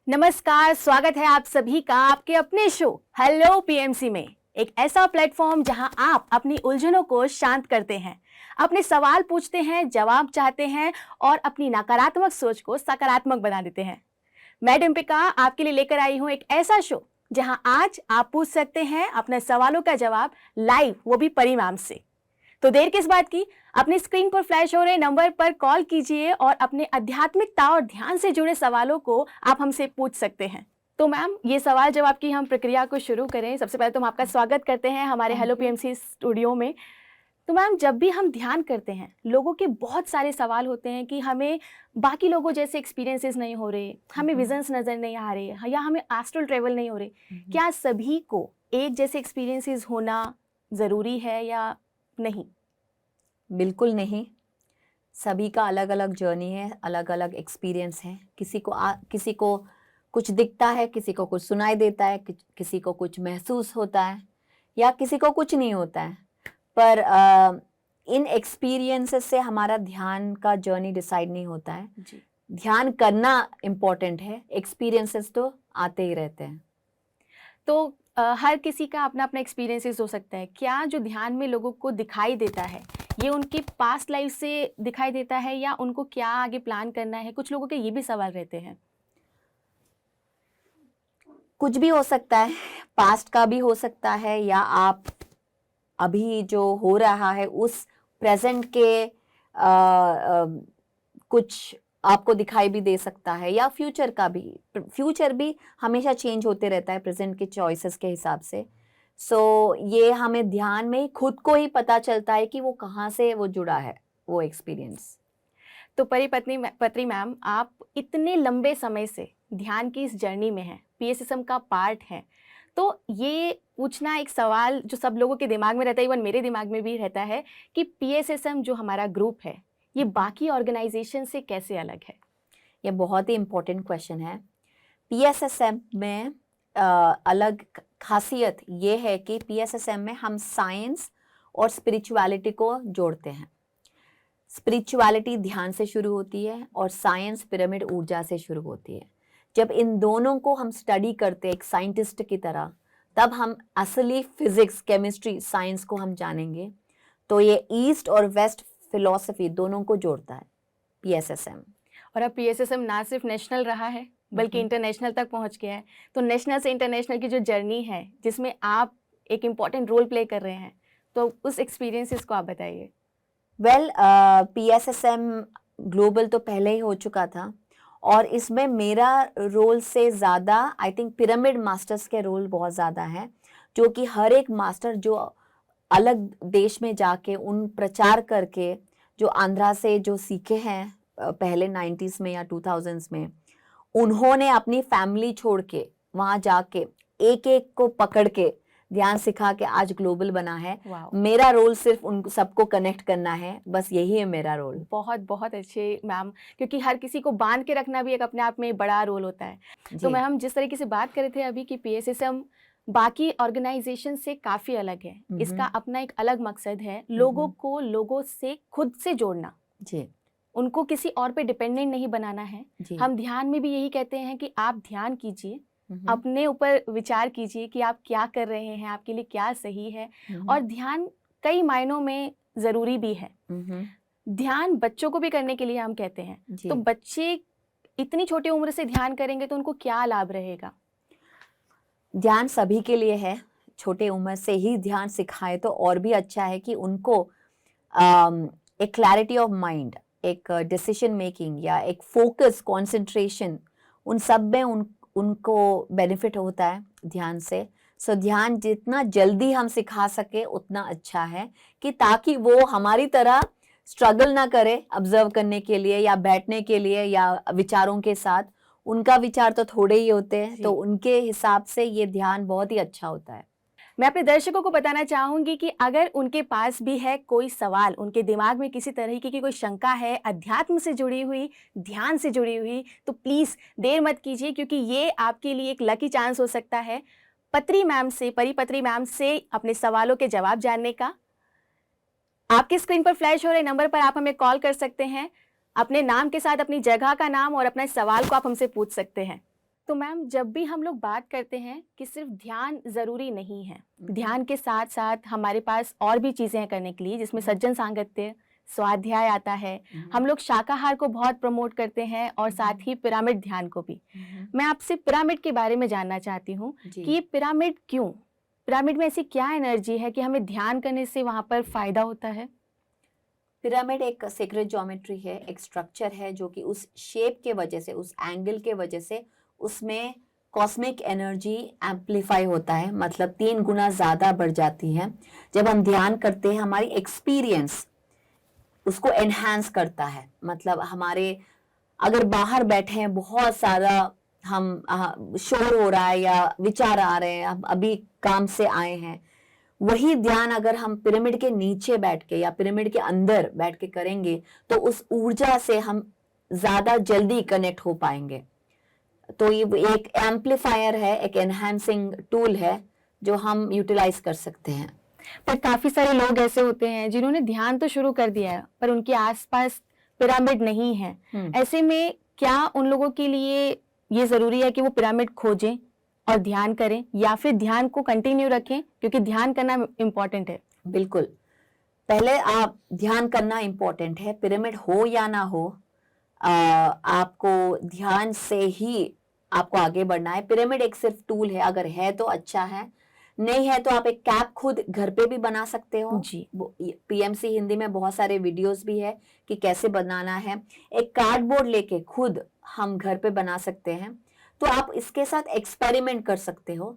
नमस्कार, स्वागत है आप सभी का आपके अपने शो हेलो पीएमसी में। एक ऐसा प्लेटफॉर्म जहां आप अपनी उलझनों को शांत करते हैं, अपने सवाल पूछते हैं, जवाब चाहते हैं और अपनी नकारात्मक सोच को सकारात्मक बना देते हैं। मैं डिम्पिका आपके लिए लेकर आई हूं एक ऐसा शो जहां आज आप पूछ सकते हैं अपने सवालों का जवाब लाइव, वो भी परी मैम से। तो देर किस बात की, अपनी स्क्रीन पर फ्लैश हो रहे नंबर पर कॉल कीजिए और अपने आध्यात्मिकता और ध्यान से जुड़े सवालों को आप हमसे पूछ सकते हैं। तो मैम, ये सवाल जवाब की हम प्रक्रिया को शुरू करें। सबसे पहले तो हम आपका स्वागत करते हैं हमारे हेलो पीएमसी स्टूडियो में। तो मैम, जब भी हम ध्यान करते हैं, लोगों के बहुत सारे सवाल होते हैं कि हमें बाकी लोगों जैसे एक्सपीरियंसेस नहीं हो रहे, हमें विजन्स नजर नहीं आ रहे या हमें एस्ट्रल ट्रेवल नहीं हो रहे। क्या सभी को एक जैसे एक्सपीरियंसेस होना ज़रूरी है या नहीं? बिल्कुल नहीं। सभी का अलग अलग जर्नी है, अलग अलग एक्सपीरियंस है। किसी को कुछ दिखता है, किसी को कुछ सुनाई देता है, किसी को कुछ महसूस होता है या किसी को कुछ नहीं होता है। पर इन एक्सपीरियंसेस से हमारा ध्यान का जर्नी डिसाइड नहीं होता है जी। ध्यान करना इम्पोर्टेंट है, एक्सपीरियंसेस तो आते ही रहते हैं। तो हर किसी का अपना अपना एक्सपीरियंसेस हो सकता है। क्या जो ध्यान में लोगों को दिखाई देता है, ये उनकी पास्ट लाइफ से दिखाई देता है या उनको क्या आगे प्लान करना है? कुछ लोगों के ये भी सवाल रहते हैं। कुछ भी हो सकता है, पास्ट का भी हो सकता है या आप अभी जो हो रहा है उस प्रेजेंट के कुछ आपको दिखाई भी दे सकता है या फ्यूचर का भी। फ्यूचर भी हमेशा चेंज होते रहता है प्रेजेंट के चॉइसेस के हिसाब से। ये हमें ध्यान में खुद को ही पता चलता है कि वो कहाँ से वो जुड़ा है, वो एक्सपीरियंस। तो पत्री मैम, आप इतने लंबे समय से ध्यान की इस जर्नी में हैं, पीएसएसएम का पार्ट हैं, तो ये पूछना एक सवाल जो सब लोगों के दिमाग में रहता है, इवन मेरे दिमाग में भी रहता है कि पीएसएसएम जो हमारा ग्रुप है, ये बाकी ऑर्गेनाइजेशन से कैसे अलग है? ये बहुत ही इम्पोर्टेंट क्वेश्चन है। पीएसएसएम में अलग खासियत ये है कि पीएसएसएम में हम साइंस और स्पिरिचुअलिटी को जोड़ते हैं। स्पिरिचुअलिटी ध्यान से शुरू होती है और साइंस पिरामिड ऊर्जा से शुरू होती है। जब इन दोनों को हम स्टडी करते हैं एक साइंटिस्ट की तरह, तब हम असली फिजिक्स, केमिस्ट्री, साइंस को हम जानेंगे। तो ये ईस्ट और वेस्ट फिलॉसफी दोनों को जोड़ता है पीएसएसएम। और अब पीएसएसएम ना सिर्फ नेशनल रहा है बल्कि इंटरनेशनल तक पहुंच गया है। तो नेशनल से इंटरनेशनल की जो जर्नी है, जिसमें आप एक इम्पॉर्टेंट रोल प्ले कर रहे हैं, तो उस एक्सपीरियंसेस को आप बताइए। पीएसएसएम ग्लोबल तो पहले ही हो चुका था और इसमें मेरा रोल से ज़्यादा आई थिंक पिरामिड मास्टर्स के रोल बहुत ज़्यादा है, जो कि हर एक मास्टर जो अलग देश में जाके उन प्रचार करके जो आंध्रा से जो सीखे हैं पहले 90s में या 2000s में, उन्होंने अपनी फैमिली छोड़ के वहाँ जाके एक एक को पकड़ के ध्यान सिखा के आज ग्लोबल बना है। मेरा रोल सिर्फ उन सबको कनेक्ट करना है, बस यही है मेरा रोल। बहुत बहुत अच्छे मैम, क्योंकि हर किसी को बांध के रखना भी एक अपने आप में बड़ा रोल होता है। तो मैम, हम जिस तरीके से बात कर रहे थे अभी कि पीएसएसएम बाकी ऑर्गेनाइजेशन से काफ़ी अलग है, इसका अपना एक अलग मकसद है, लोगों को लोगों से खुद से जोड़ना जी, उनको किसी और पे डिपेंडेंट नहीं बनाना है। हम ध्यान में भी यही कहते हैं कि आप ध्यान कीजिए, अपने ऊपर विचार कीजिए कि आप क्या कर रहे हैं, आपके लिए क्या सही है। और ध्यान कई मायनों में ज़रूरी भी है। ध्यान बच्चों को भी करने के लिए हम कहते हैं। तो बच्चे इतनी छोटी उम्र से ध्यान करेंगे तो उनको क्या लाभ रहेगा? ध्यान सभी के लिए है। छोटे उम्र से ही ध्यान सिखाए तो और भी अच्छा है कि उनको एक क्लैरिटी ऑफ माइंड, एक डिसीजन मेकिंग या एक फोकस, कंसंट्रेशन, उन सब में उनको बेनिफिट होता है ध्यान से। ध्यान जितना जल्दी हम सिखा सके उतना अच्छा है, कि ताकि वो हमारी तरह स्ट्रगल ना करे ऑब्जर्व करने के लिए या बैठने के लिए या विचारों के साथ। उनका विचार तो थोड़े ही होते हैं, तो उनके हिसाब से ये ध्यान बहुत ही अच्छा होता है। मैं अपने दर्शकों को बताना चाहूंगी कि अगर उनके पास भी है कोई सवाल, उनके दिमाग में किसी तरह की कोई शंका है अध्यात्म से जुड़ी हुई, ध्यान से जुड़ी हुई, तो प्लीज़ देर मत कीजिए, क्योंकि ये आपके लिए एक लकी चांस हो सकता है पत्री मैम से अपने सवालों के जवाब जानने का। आपकी स्क्रीन पर फ्लैश हो रहे नंबर पर आप हमें कॉल कर सकते हैं। अपने नाम के साथ अपनी जगह का नाम और अपने सवाल को आप हमसे पूछ सकते हैं। तो मैम जब भी हम लोग बात करते हैं कि सिर्फ ध्यान ज़रूरी नहीं है, ध्यान के साथ साथ हमारे पास और भी चीज़ें हैं करने के लिए, जिसमें सज्जन सांगत्य, स्वाध्याय आता है। हम लोग शाकाहार को बहुत प्रमोट करते हैं और साथ ही पिरामिड ध्यान को भी। मैं आपसे पिरामिड के बारे में जानना चाहती हूँ कि ये पिरामिड क्यों? पिरामिड में ऐसी क्या एनर्जी है कि हमें ध्यान करने से वहाँ पर फ़ायदा होता है? पिरामिड एक सीक्रेट ज्योमेट्री है, एक स्ट्रक्चर है जो कि उस शेप के वजह से, उस एंगल के वजह से उसमें कॉस्मिक एनर्जी एम्पलीफाई होता है, मतलब 3 गुना ज़्यादा बढ़ जाती है। जब हम ध्यान करते हैं हमारी एक्सपीरियंस उसको एनहांस करता है। मतलब हमारे अगर बाहर बैठे हैं बहुत सारा हम शोर हो रहा है या विचार आ रहे हैं, हम अभी काम से आए हैं, वही ध्यान अगर हम पिरामिड के नीचे बैठ के या पिरामिड के अंदर बैठ के करेंगे तो उस ऊर्जा से हम ज्यादा जल्दी कनेक्ट हो पाएंगे। तो ये एक एम्पलीफायर है, एक एनहांसिंग टूल है जो हम यूटिलाइज कर सकते हैं। पर काफ़ी सारे लोग ऐसे होते हैं जिन्होंने ध्यान तो शुरू कर दिया है पर उनके आसपास पिरामिड नहीं है। ऐसे में क्या उन लोगों के लिए ये ज़रूरी है कि वो पिरामिड खोजें और ध्यान करें, या फिर ध्यान को कंटिन्यू रखें क्योंकि ध्यान करना इम्पोर्टेंट है? बिल्कुल, पहले आप ध्यान करना इम्पोर्टेंट है, पिरामिड हो या ना हो, आपको ध्यान से ही आपको आगे बढ़ना है। पिरामिड एक सिर्फ टूल है, अगर है तो अच्छा है, नहीं है तो आप एक कैप खुद घर पे भी बना सकते हो जी। पीएमसी हिंदी में बहुत सारे वीडियोस भी है कि कैसे बनाना है। एक कार्डबोर्ड लेके खुद हम घर पे बना सकते हैं, तो आप इसके साथ एक्सपेरिमेंट कर सकते हो।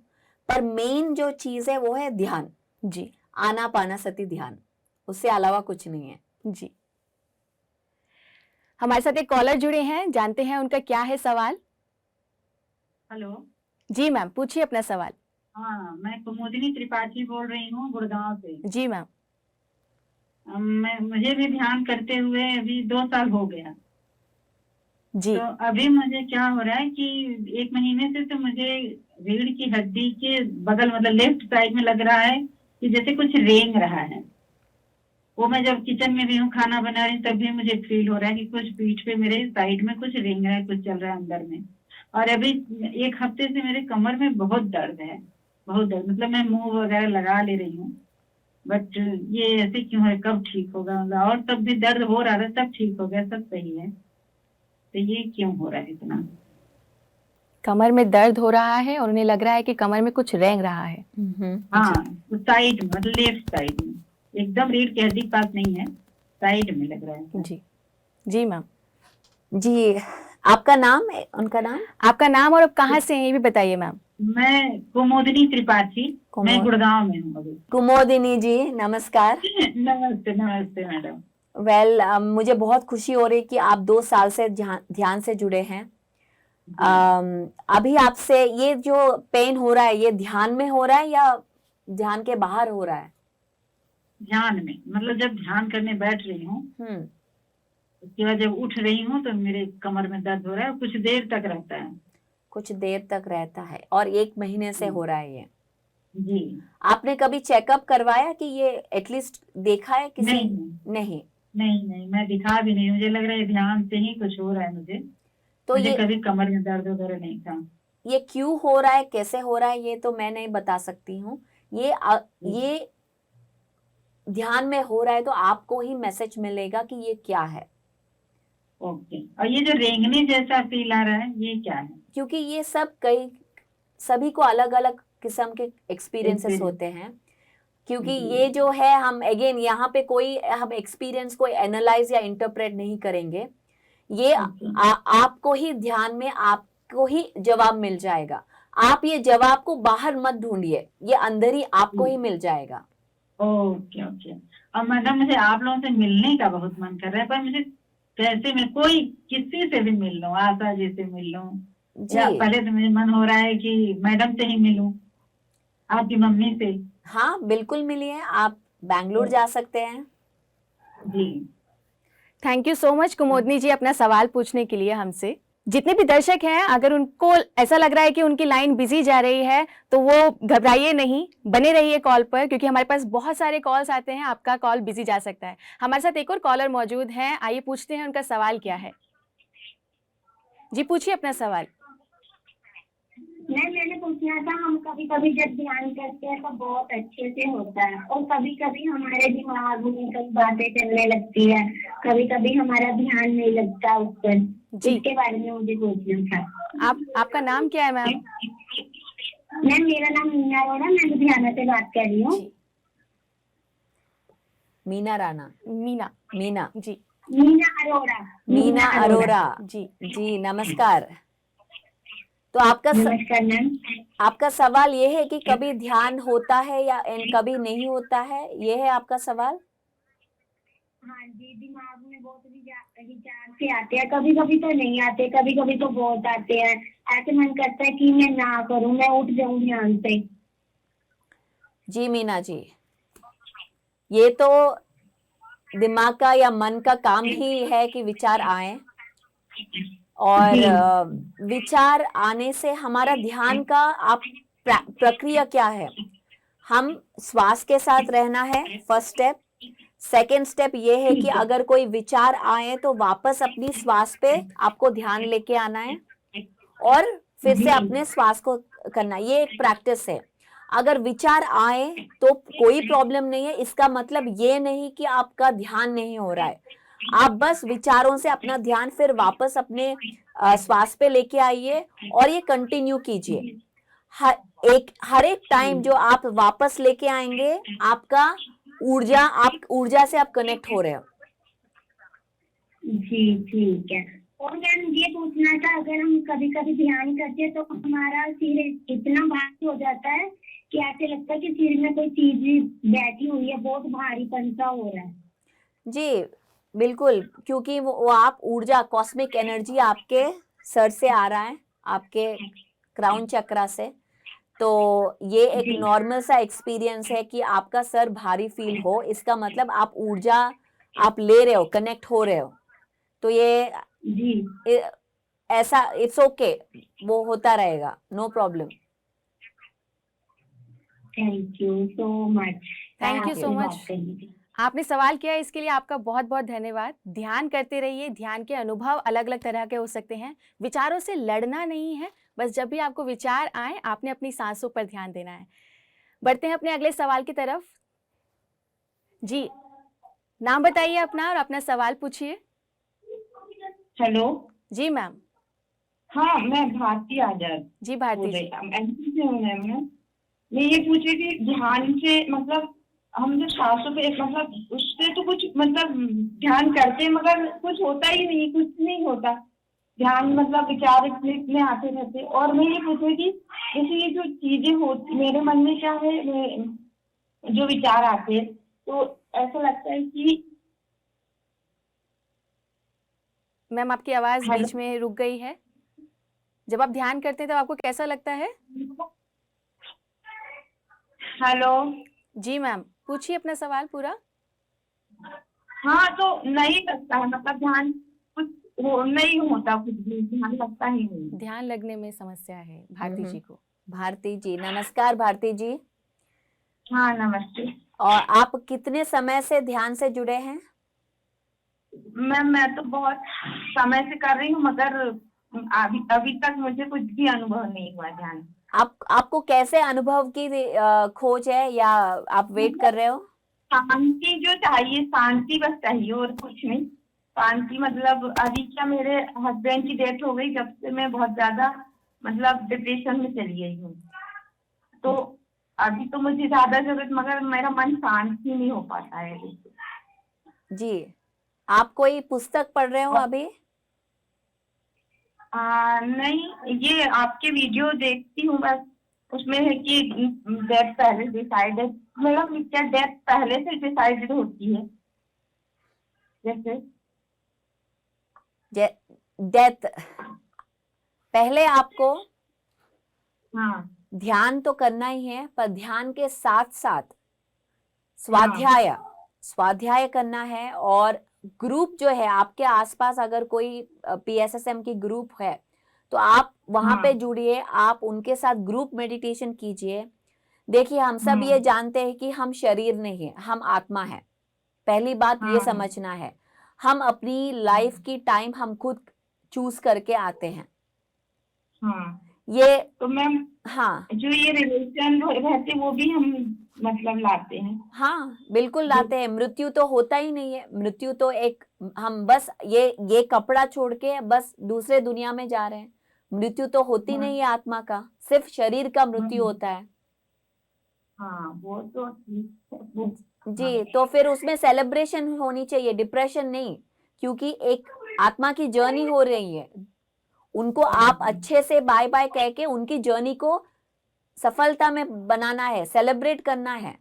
पर मेन जो चीज है वो है ध्यान। जी। आनापानसति ध्यान, उससे अलावा कुछ नहीं है। जी। हमारे साथ एक कॉलर जुड़े हैं, जानते हैं उनका क्या है सवाल। हेलो। जी मैम, पूछिए अपना सवाल। हाँ, मैं कुमुदिनी त्रिपाठी बोल रही हूँ गुड़गांव से। जी मैम। मुझे भी ध्यान करते हुए अभी 2 साल हो गया। जी। तो अभी मुझे क्या हो रहा है कि 1 महीने से तो मुझे रीढ़ की हड्डी के बगल, मतलब लेफ्ट साइड में लग रहा है कि जैसे कुछ रेंग रहा है। वो मैं जब किचन में भी हूँ खाना बना रही हूँ तब भी मुझे फील हो रहा है कि कुछ पीठ पे मेरे साइड में कुछ रेंग रहा है, कुछ चल रहा है अंदर में। और अभी 1 हफ्ते से मेरे कमर में बहुत दर्द है, बहुत दर्द। मतलब मैं मुंह वगैरह लगा ले रही हूँ, बट ये ऐसे क्यों है, कब ठीक होगा? मतलब और तब भी दर्द हो रहा था, सब ठीक हो गया, सब सही है, तो ये क्यों हो रहा है इतना? कमर में दर्द हो रहा है और उन्हें लग रहा है कि कमर में कुछ रेंग रहा है। हाँ, साइड में, मतलब लेफ्ट साइड में, एकदम रीढ़ की हड्डी के पास नहीं है, साइड में लग रहा है। जी। जी मैम। जी, आपका नाम है, उनका नाम? आपका नाम और आप कहाँ से हैं ये भी बताइए मैम। मैं कुमुदिनी त्रिपाठी, मैं गुड़गांव में हूँ अभी। कुमुदिनी जी नमस्कार। नमस्ते, नमस्ते मैडम। वेल मुझे बहुत खुशी हो रही कि आप 2 साल से ध्यान से जुड़े हैं। अभी आपसे ये जो पेन हो रहा है ये ध्यान में हो रहा है या ध्यान के बाहर हो रहा है? ध्यान में, मतलब जब ध्यान करने बैठ रही हूँ उसके बाद जब उठ रही हूँ तो मेरे कमर में दर्द हो रहा है, कुछ देर तक रहता है। कुछ देर तक रहता है और 1 महीने से हो रहा है ये? जी। आपने कभी चेकअप करवाया कि ये एटलीस्ट देखा है किसी? नहीं नहीं। नहीं नहीं, मैं दिखा भी नहीं, मुझे लग रहा है ध्यान से ही कुछ हो रहा है मुझे। तो मुझे ये कभी कमर में दर्द वगैरह नहीं था। ये क्यों हो रहा है, कैसे हो रहा है, ये तो मैं नहीं बता सकती हूँ। ये ध्यान में हो रहा है तो आपको ही मैसेज मिलेगा कि ये क्या है। ओके। और ये जो रेंगने जैसा फील आ रहा है ये क्या है? क्योंकि ये सब सभी को अलग अलग किस्म के एक्सपीरियंसेस होते हैं। क्योंकि ये जो है, हम अगेन यहाँ पे कोई हम एक्सपीरियंस को एनालाइज या इंटरप्रेट नहीं करेंगे। ये आपको ही ध्यान में आपको ही जवाब मिल जाएगा। आप ये जवाब को बाहर मत ढूंढिए, ये अंदर ही आपको ही मिल जाएगा। Okay okay. और मैडम मुझे आप लोगों से मिलने का बहुत मन कर रहा है, पर मुझे कैसे मैं कोई किसी से भी मिल लूं, आशा जी से मिल लूं, या पहले तो मुझे मन हो रहा है कि मैडम से ही मिलूं, आपकी मम्मी से। हाँ बिल्कुल मिलिए, आप बैंगलोर जा सकते हैं। जी। थैंक यू सो मच कुमुदिनी जी अपना सवाल पूछने के लिए हमसे। जितने भी दर्शक हैं, अगर उनको ऐसा लग रहा है कि उनकी लाइन बिजी जा रही है तो वो घबराइए नहीं, बने रहिए कॉल पर, क्योंकि हमारे पास बहुत सारे कॉल्स आते हैं, आपका कॉल बिजी जा सकता है। हमारे साथ एक और कॉलर मौजूद हैं, आइए पूछते हैं उनका सवाल क्या है। जी पूछिए अपना सवाल। मैंने पूछना था, हम कभी कभी जब ध्यान करते हैं तो बहुत अच्छे से होता है, और कभी कभी हमारे दिमाग में कई बातें चलने लगती है, कभी कभी हमारा ध्यान नहीं लगता उस पर। जी। इसके बारे में मुझे पूछना था। आपका नाम क्या है मैम? मैम मेरा नाम मीना अरोड़ा, मैं लुधियाना से बात कर रही हूँ। जी। मीना राणा। मीना। मीना। जी। मीना अरोड़ा। मीना अरोड़ा। जी। जी नमस्कार। तो नमस्कार मैम। आपका सवाल ये है कि कभी ध्यान होता है या कभी नहीं होता है, ये है आपका सवाल? हाँ जी, दिमाग में बहुत विचार से आते हैं, कभी कभी तो नहीं आते, कभी कभी तो बहुत आते हैं। ऐसे मन करता है कि मैं ना करूं, मैं उठ जाऊं ध्यान से। जी मीना जी, ये तो दिमाग का या मन का काम ही है कि विचार आए, और जी विचार आने से हमारा ध्यान का आप प्रक्रिया क्या है? हम श्वास के साथ रहना है, फर्स्ट स्टेप। सेकेंड स्टेप ये है कि अगर कोई विचार आए तो वापस अपनी श्वास पे आपको ध्यान लेके आना है और फिर से अपने श्वास को करना, ये एक प्रैक्टिस है। अगर विचार आए तो कोई प्रॉब्लम नहीं है, इसका मतलब ये नहीं कि आपका ध्यान नहीं हो रहा है। आप बस विचारों से अपना ध्यान फिर वापस अपने श्वास पे लेके आइए और ये कंटिन्यू कीजिए। हर एक टाइम जो आप वापस लेके आएंगे, आपका आप ऊर्जा से आप कनेक्ट हो रहे हो। जी ठीक है। और मैम ये पूछना था, अगर हम कभी कभी ध्यान करते हैं तो हमारा सिर इतना भारी हो जाता है कि ऐसे लगता है कि सिर में कोई चीज बैठी हुई है, बहुत भारीपन सा हो रहा है। जी बिल्कुल, क्योंकि वो आप ऊर्जा, कॉस्मिक एनर्जी आपके सर से आ रहा है, आपके क्राउन चक्रा से। तो ये एक नॉर्मल सा एक्सपीरियंस है कि आपका सर भारी फील हो, इसका मतलब आप ऊर्जा आप ले रहे हो, कनेक्ट हो रहे हो। तो ये जी ऐसा इट्स ओके, वो होता रहेगा, no problem. Thank you so much. Thank you so much. आपने सवाल किया, इसके लिए आपका बहुत बहुत धन्यवाद। ध्यान करते रहिए। ध्यान के अनुभव अलग अलग तरह के हो सकते हैं। विचारों से लड़ना नहीं है, बस जब भी आपको विचार आए आपने अपनी सांसों पर ध्यान देना है। बढ़ते हैं अपने अगले सवाल की तरफ। जी, नाम बताइए अपना और अपना सवाल पूछिए। हेलो। जी मैम। हाँ, मैं भारती आजाद जी बोल भारती रही जी। एमपी से हूँ मैम। मैं ये पूछ रही थी, ध्यान से मतलब हम जो सांसों पे मतलब उससे तो कुछ मतलब ध्यान करते हैं मगर कुछ होता ही नहीं, कुछ नहीं होता ध्यान, मतलब विचार इतने इतने आते रहते। और मैं ये पूछ रही थी, जैसे ये जो चीजें होती मेरे मन में क्या है, जो विचार आते हैं तो ऐसा लगता है कि मैम आपकी आवाज हेलो। बीच में रुक गई है। जब आप ध्यान करते हैं तो आपको कैसा लगता है? हेलो। जी मैम, पूछिए अपना सवाल पूरा। हाँ, तो नहीं लगता है, मतलब ध्यान कुछ वो नहीं होता, कुछ भी ध्यान लगता ही नहीं। ध्यान लगने में समस्या है भारती जी को। भारती जी नमस्कार। भारती जी, हाँ नमस्ते। और आप कितने समय से ध्यान से जुड़े हैं? मैं तो बहुत समय से कर रही हूँ मगर अभी अभी तक मुझे कुछ भी अनुभव नहीं हुआ ध्यान। आपको कैसे अनुभव की खोज है, या आप वेट कर रहे हो? शांति जो चाहिए, शांति बस चाहिए और कुछ नहीं। शांति मतलब अभी क्या, मेरे हस्बैंड की डेथ हो गई, जब से मैं बहुत ज्यादा मतलब डिप्रेशन में चली गई हूँ। तो अभी तो मुझे ज्यादा जरूरत, मगर मेरा मन शांत ही नहीं हो पाता है। जी, आप कोई पुस्तक पढ़ रहे हो अभी? नहीं, ये आपके वीडियो देखती हूँ बस। उसमें है कि डेथ पहले डिसाइडेड, मतलब क्या डेथ पहले से डिसाइडेड होती है जैसे? डेथ पहले आपको हाँ ध्यान तो करना ही है, पर ध्यान के साथ साथ हाँ स्वाध्याय करना है। और ग्रुप जो है आपके आसपास, अगर कोई पीएसएसएम की ग्रुप है तो आप वहां पे हाँ जुड़िए, आप उनके साथ ग्रुप मेडिटेशन कीजिए। देखिए, हम सब ये हाँ जानते हैं कि हम शरीर नहीं है, हम आत्मा है। पहली बात ये हाँ समझना है, हम अपनी लाइफ की टाइम हम खुद चूज करके आते हैं। हाँ ये तो मैम हाँ जो ये रिलेशन रहते वो भी हम मतलब लाते हैं। हाँ बिल्कुल लाते हैं। मृत्यु तो होता ही नहीं है, मृत्यु तो एक, हम बस ये कपड़ा छोड़ के बस दूसरे दुनिया में जा रहे हैं। मृत्यु तो होती हाँ नहीं है आत्मा का, सिर्फ शरीर का मृत्यु होता है। हाँ वो तो ठीक है वो। जी, हाँ तो फिर उसमें सेलिब्रेशन होनी चाहिए, डिप्रेशन नहीं, क्योंकि एक आत्मा की जर्नी हो रही है। उनको आप अच्छे से बाय बाय कह के उनकी जर्नी को सफलता में बनाना है, सेलिब्रेट करना है।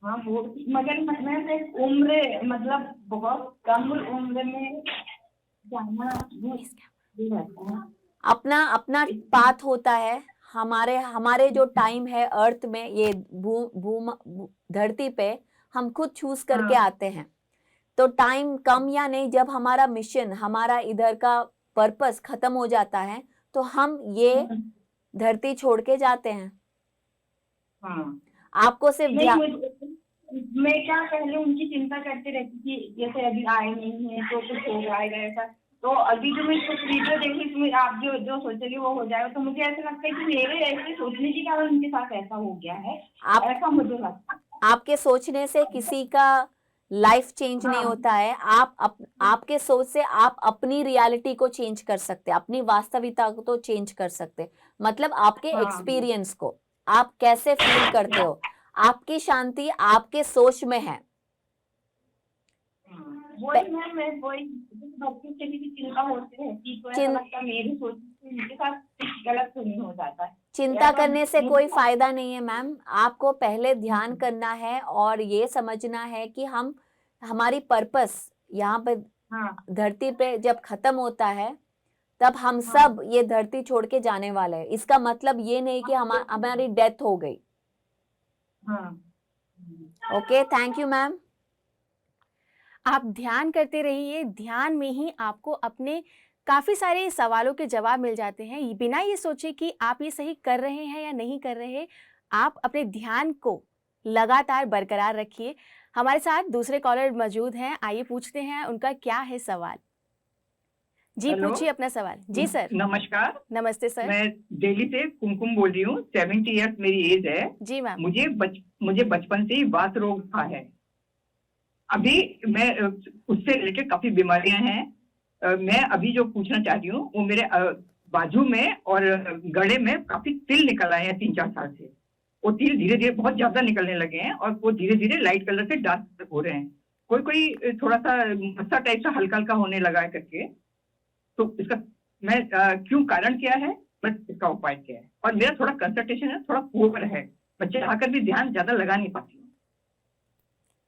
हाँ वो मगर मैं सिर्फ उम्र मतलब बहुत कम उम्र में जाना भी रहता है। अपना अपना पाथ होता है। हमारे हमारे जो टाइम है अर्थ में, ये धरती पे हम खुद चूज करके हाँ आते हैं। तो टाइम कम या नहीं, जब हमारा मिशन, हमारा इधर का पर्पस खत्म हो जाता है तो हम ये धरती छोड़ के जाते हैं। हाँ आपको सिर्फ नहीं मैं क्या पहले उनकी चिंता करती रहती थी, जैसे अभी आए नहीं है तो कुछ हो जाएगा ऐसा। तो अभी जो मैं कुछ वीडियो देखी इसमें आप जो जो सोचेंगे वो हो जाएगा, तो मुझे ऐसा लगता है कि मेरे ऐसे सोचने के कारण उनके साथ ऐसा हो गया है। आप ऐसा मुझे लगता है। आपके सोचने से किसी का लाइफ चेंज नहीं हाँ होता है। आपके सोच से आप अपनी रियलिटी को चेंज कर सकते, अपनी वास्तविकता को तो चेंज कर सकते। मतलब आपके हाँ एक्सपीरियंस को, आप कैसे फील करते हो, आपकी शांति आपके सोच में है। वही मैं वही भक्ति से भी चिंता होती रहती, तो ऐसा चिं, लगता है मेरी सोच से उनके साथ कुछ गलत तो नहीं हो जाता है। चिंता ऐसा करने से मुझे कोई फायदा नहीं है मैम। आपको पहले ध्यान करना है और ये समझना है कि हम, हमारी पर्पस यहाँ पे हाँ धरती पे जब खत्म होता है तब हम हाँ सब ये धरती छोड़ के जाने वाले हैं। इसका मतलब ये नहीं कि हमारी डेथ हो गई। हाँ ओके, थैंक यू मैम। आप ध्यान करते रहिए, ध्यान में ही आपको अपने काफ़ी सारे सवालों के जवाब मिल जाते हैं। बिना ये सोचे कि आप ये सही कर रहे हैं या नहीं कर रहे, आप अपने ध्यान को लगातार बरकरार रखिए। हमारे साथ दूसरे कॉलर मौजूद हैं, आइए पूछते हैं उनका क्या है सवाल। जी हेलो, पूछिए अपना सवाल। जी सर। नमस्कार। नमस्ते सर। मैं दिल्ली से कुमकुम बोल रही हूँ। 70 ईयर्स मेरी एज है। जी मैम। मुझे बचपन से ही वात रोग था है। अभी मैं उससे रिलेटेड काफी बीमारियां हैं। मैं अभी जो पूछना चाहती हूँ वो मेरे बाजू में और गले में काफी तिल निकल आए हैं 3-4 साल से। वो तिल धीरे धीरे बहुत ज्यादा निकलने लगे हैं और वो धीरे धीरे लाइट कलर से डार्क हो रहे हैं। कोई कोई थोड़ा सा मस्सा टाइप सा हल्का हल्का होने लगा है करके। तो इसका मैं क्यों, कारण क्या है, बस इसका उपाय क्या है। और मेरा थोड़ा कंसंट्रेशन है, थोड़ा पुअर है। मैं चाहकर भी ध्यान ज्यादा लगा नहीं पाती हूँ।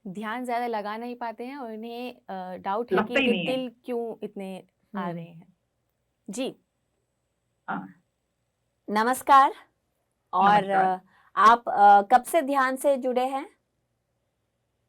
ध्यान ज़्यादा लगा नहीं पाते हैं और उन्हें डाउट है कि लगता ही ये नहीं है। तिल क्यों इतने आ रहे हैं। जी हाँ नमस्कार। और नमस्कार। आप कब से ध्यान से जुड़े हैं?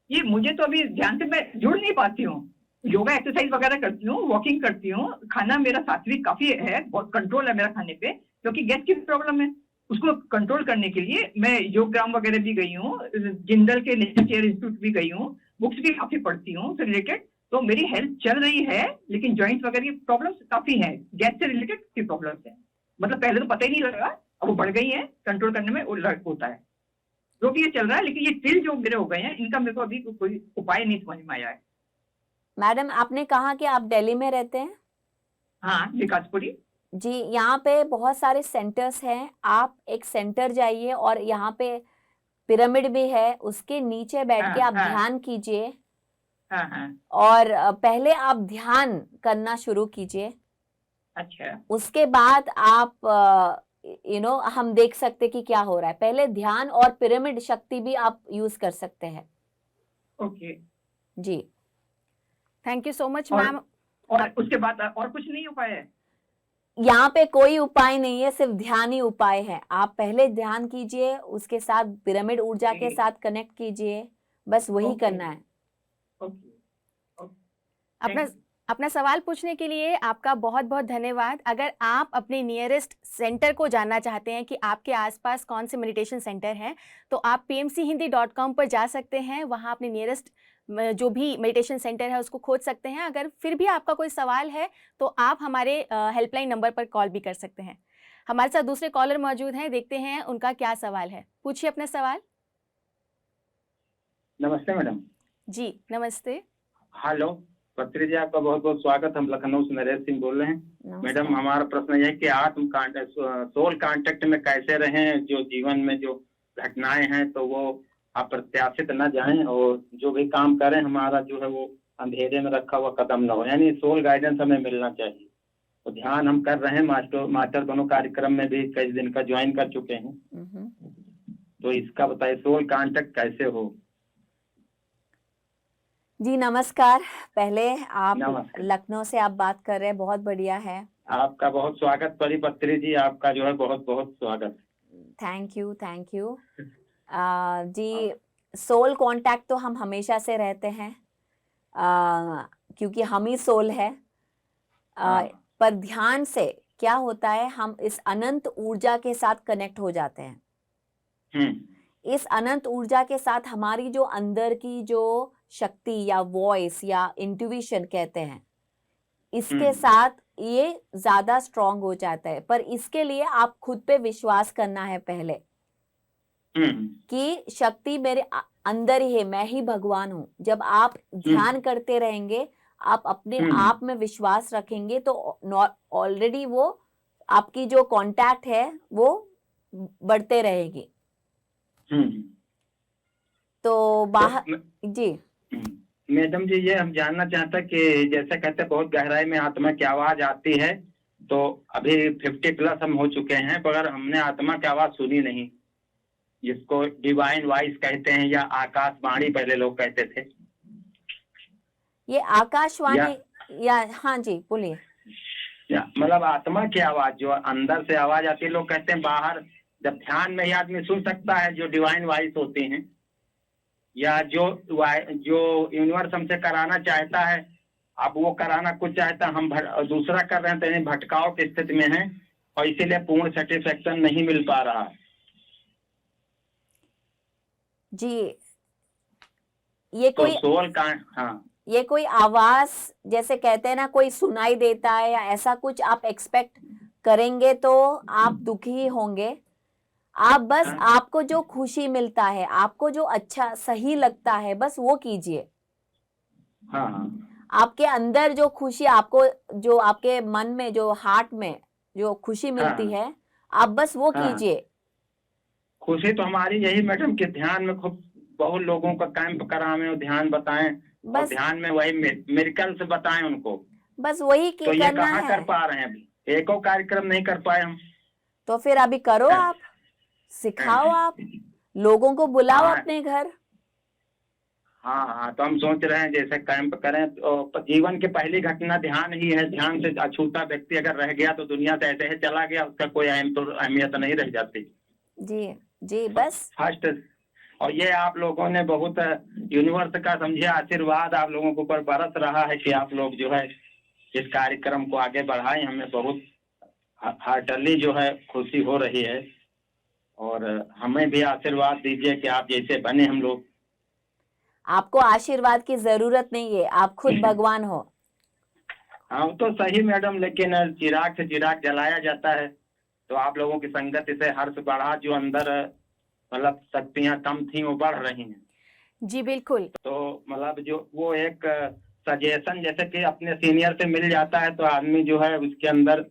ये मुझे तो अभी ध्यान से मैं जुड़ नहीं पाती हूँ। योगा एक्सरसाइज वगैरह करती हूँ, वॉकिंग करती हूँ, खाना मेरा सात्विक काफी है, बहुत कंट्रोल है मेरा खाने पे, क्योंकि गैस की प्रॉब्लम है। उसको कंट्रोल करने के लिए मैं योगग्राम वगैरह भी गई हूँ, जिंदल के नेचर केयर इंस्टीट्यूट भी गई हूँ, बुक्स भी काफी पढ़ती हूँ उससे रिलेटेड। तो मेरी हेल्थ चल रही है, लेकिन जॉइंट वगैरह की प्रॉब्लम्स काफी है, गैस से रिलेटेड की प्रॉब्लम्स है। मतलब पहले तो पता ही नहीं लगा, अब वो बढ़ गई है, कंट्रोल करने में होता है। जो भी ये चल रहा है, लेकिन ये तिल जो मेरे हो गए हैं, इनका मेरे को अभी कोई उपाय नहीं समझ में आया है। मैडम, आपने कहा कि आप दिल्ली में रहते हैं। हाँ, विकासपुरी। जी, यहाँ पे बहुत सारे सेंटर्स हैं। आप एक सेंटर जाइए और यहाँ पे पिरामिड भी है, उसके नीचे बैठ के आप हाँ ध्यान कीजिए। हाँ हाँ। और पहले आप ध्यान करना शुरू कीजिए। अच्छा उसके बाद आप हम देख सकते कि क्या हो रहा है। पहले ध्यान और पिरामिड शक्ति भी आप यूज कर सकते हैं। ओके। जी, थैंक यू सो मच और मैम। और उसके बाद और कुछ नहीं उपाय है? यहाँ पे कोई उपाय नहीं है, सिर्फ ध्यान ही उपाय है। आप पहले ध्यान कीजिए, उसके साथ पिरामिड ऊर्जा के साथ कनेक्ट कीजिए, बस वही करना है। ओके। अपना अपना सवाल पूछने के लिए आपका बहुत बहुत धन्यवाद। अगर आप अपने नियरेस्ट सेंटर को जानना चाहते हैं कि आपके आसपास कौन से मेडिटेशन सेंटर हैं, तो आप pmchindi.com पर जा सकते हैं। वहाँ अपने नियरेस्ट जो भी मेडिटेशन सेंटर है उसको खोज सकते हैं। अगर फिर भी आपका कोई सवाल है तो आप हमारे हेल्पलाइन नंबर पर कॉल भी कर सकते हैं। हमारे साथ दूसरे कॉलर मौजूद हैं, देखते हैं उनका क्या सवाल है। पूछिए अपना सवाल। नमस्ते मैडम। जी नमस्ते। हेलो पत्री जी, आपका बहुत बहुत स्वागत। हम लखनऊ से नरेश सिंह बोल रहे हैं। नमस्कार। मैडम, हमारा प्रश्न यह है कि आत्म कांटेक्ट, सोल कांटेक्ट में कैसे रहें, जो जीवन में जो घटनाएं हैं तो वो अप्रत्याशित न जाएं, और जो भी काम करें हमारा जो है वो अंधेरे में रखा हुआ कदम न हो, यानी सोल गाइडेंस हमें मिलना चाहिए। तो ध्यान हम कर रहे हैं, मास्टर दोनों कार्यक्रम में भी कई दिन का ज्वाइन कर चुके हैं। तो इसका बताइए सोल कांटेक्ट कैसे हो। जी नमस्कार। पहले आप नमस्कार। लखनऊ से आप बात कर रहे हैं, बहुत बढ़िया है। आपका बहुत स्वागत पत्री जी, आपका जो है बहुत बहुत स्वागत। Thank you, thank you. जी, सोल कांटेक्ट तो हम हमेशा से रहते हैं, क्योंकि हम ही सोल है। हाँ। पर ध्यान से क्या होता है, हम इस अनंत ऊर्जा के साथ कनेक्ट हो जाते हैं। इस अनंत ऊर्जा के साथ हमारी जो अंदर की जो शक्ति या वॉइस या इंट्यूशन कहते हैं, इसके साथ ये ज्यादा स्ट्रांग हो जाता है। पर इसके लिए आप खुद पे विश्वास करना है पहले, कि शक्ति मेरे अंदर ही है, मैं ही भगवान हूँ। जब आप ध्यान करते रहेंगे, आप अपने आप में विश्वास रखेंगे, तो ऑलरेडी वो आपकी जो कांटेक्ट है वो बढ़ते रहेगी। तो बाहर जी मैडम जी, ये हम जानना चाहते हैं कि जैसे कहते हैं बहुत गहराई में आत्मा की आवाज आती है, तो अभी 50+ हम हो चुके हैं, मगर हमने आत्मा की आवाज सुनी नहीं, जिसको डिवाइन वॉइस कहते हैं या आकाशवाणी पहले लोग कहते थे। ये आकाशवाणी या हाँ जी बोलिए। मतलब आत्मा की आवाज जो अंदर से आवाज आती है, लोग कहते हैं बाहर जब ध्यान में ही आदमी सुन सकता है, जो डिवाइन वॉइस होती हैं, या जो यूनिवर्स हमसे कराना चाहता है, अब वो कराना कुछ चाहता है, हम दूसरा कर रहे हैं, तो यानी भटकाव की स्थिति में है, और इसीलिए पूर्ण सेटिस्फेक्शन नहीं मिल पा रहा है। जी, ये तो कोई सोल का, हाँ, ये कोई आवाज जैसे कहते हैं ना, कोई सुनाई देता है या ऐसा कुछ आप एक्सपेक्ट करेंगे तो आप दुखी होंगे। आप बस आपको जो खुशी मिलता है, आपको जो अच्छा सही लगता है, बस वो कीजिए। आपके अंदर जो खुशी आपको, जो आपके मन में, जो हार्ट में जो खुशी मिलती है, आप बस वो कीजिए। खुशी तो हमारी यही मैडम कि ध्यान में खूब बहुत लोगों का कैंप कराएं और ध्यान बताएं, और ध्यान में वही मिरेकल्स बताएं उनको। बस वही तो ये कहाँ कर पा रहे हैं, अभी एको कार्यक्रम नहीं कर पाए हम। तो फिर अभी करो, आप सिखाओ, आप लोगों को बुलाओ अपने घर। हाँ, तो हम सोच रहे हैं जैसे कैंप करें, तो जीवन की पहली घटना ध्यान ही है। ध्यान से अछूता व्यक्ति अगर रह गया तो दुनिया से ऐसे ही चला गया, उसका कोई अहमियत नहीं रह जाती। जी जी, बस फर्स्ट, और ये आप लोगों ने बहुत यूनिवर्स का समझिए आशीर्वाद आप लोगों के ऊपर बरस रहा है कि आप लोग जो है इस कार्यक्रम को आगे बढ़ाएं। हमें बहुत हार्टली जो है खुशी हो रही है, और हमें भी आशीर्वाद दीजिए कि आप जैसे बने हम लोग। आपको आशीर्वाद की जरूरत नहीं है, आप खुद भगवान हो। हाँ तो सही मैडम, लेकिन चिराग से चिराग जलाया जाता है, तो आप लोगों की संगत से हर्ष बढ़ा, जो अंदर मतलब शक्तियां कम थी वो बढ़ रही हैं। जी बिल्कुल। तो मतलब जो वो एक सजेशन जैसे कि अपने सीनियर से मिल जाता है, तो आदमी जो है उसके अंदर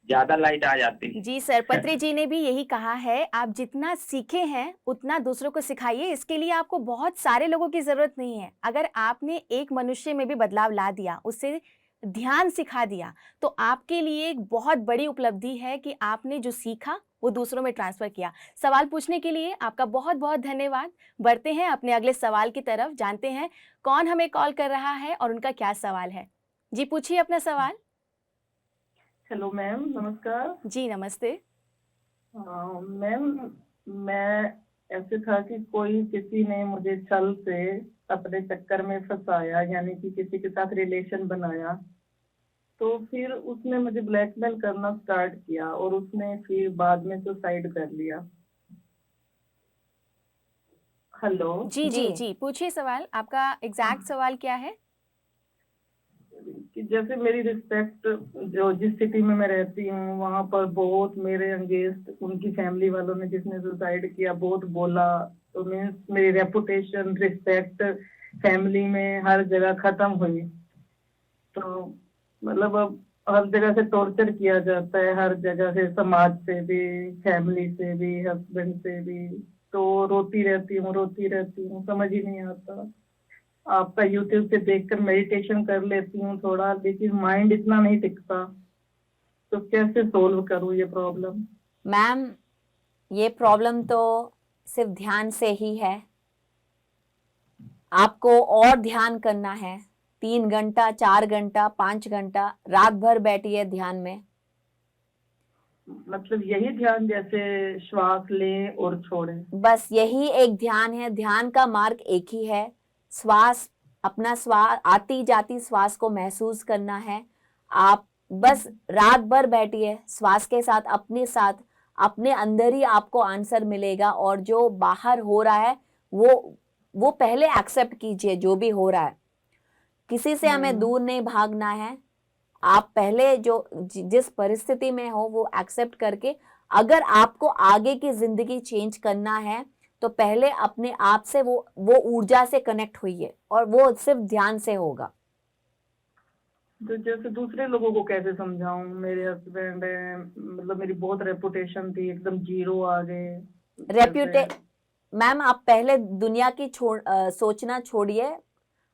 ज्यादा लाइट आ जाती है। जी सर, पत्री जी ने भी यही कहा है, आप जितना सीखे हैं उतना दूसरों को सिखाइए। इसके लिए आपको बहुत सारे लोगों की जरूरत नहीं है। अगर आपने एक मनुष्य में भी बदलाव ला दिया, उसे ध्यान सिखा दिया, तो आपके लिए एक बहुत बड़ी उपलब्धि है कि आपने जो सीखा वो दूसरों में ट्रांसफर किया। सवाल पूछने के लिए आपका बहुत बहुत धन्यवाद। बढ़ते हैं अपने अगले सवाल की तरफ, जानते हैं कौन हमें कॉल कर रहा है और उनका क्या सवाल है। जी पूछिए अपना सवाल। हेलो मैम, नमस्कार। जी नमस्ते। मैम, मैं ऐसे था कि कोई किसी ने मुझे छल से अपने चक्कर में फंसाया, यानी कि किसी के साथ रिलेशन बनाया, तो फिर उसने मुझे ब्लैकमेल करना स्टार्ट किया और उसने फिर बाद में सुसाइड कर लिया। हेलो। जी जी जी, पूछिए सवाल। आपका एग्जैक्ट सवाल क्या है? कि जैसे मेरी रिस्पेक्ट, जो जिस सिटी में मैं रहती हूँ वहाँ पर बहुत मेरे अगेंस्ट उनकी फैमिली वालों ने, जिसने सुसाइड किया, बहुत बोला। तो मीन्स मेरी रेपुटेशन, रिस्पेक्ट फैमिली में हर जगह खत्म हुई। तो मतलब अब हर जगह से टॉर्चर किया जाता है, हर जगह से, समाज से भी, फैमिली से भी, हस्बैंड से भी। तो रोती रहती हूँ, समझ ही नहीं आता। आपका यूट्यूब से देखकर मेडिटेशन कर लेती हूँ थोड़ा, लेकिन माइंड इतना नहीं टिकता। तो कैसे सोल्व करूँ ये प्रॉब्लम? मैम, ये प्रॉब्लम तो सिर्फ ध्यान से ही है। आपको और ध्यान करना है। 3 घंटा, 4 घंटा, 5 घंटा, रात भर बैठिए ध्यान में। मतलब यही ध्यान, जैसे श्वास लें और छोड़ें? बस यही एक ध्यान है। ध्यान का मार्ग एक ही है। श्वास, अपना श्वास, आती जाती श्वास को महसूस करना है। आप बस रात भर बैठिए श्वास के साथ, अपने अंदर ही आपको आंसर मिलेगा। और जो बाहर हो रहा है वो पहले एक्सेप्ट कीजिए, जो भी हो रहा है। किसी से हमें दूर नहीं भागना है। आप पहले जिस परिस्थिति में हो वो एक्सेप्ट करके, अगर आपको आगे की जिंदगी चेंज करना है तो पहले अपने आप से वो ऊर्जा से कनेक्ट होइए, और वो सिर्फ ध्यान से होगा। तो जैसे दूसरे लोगों को कैसे समझाऊं? मेरे हस्बैंड है, मतलब मेरी बहुत रेपुटेशन थी, एकदम जीरो आ गए। मैम, आप पहले दुनिया की सोचना छोड़िए।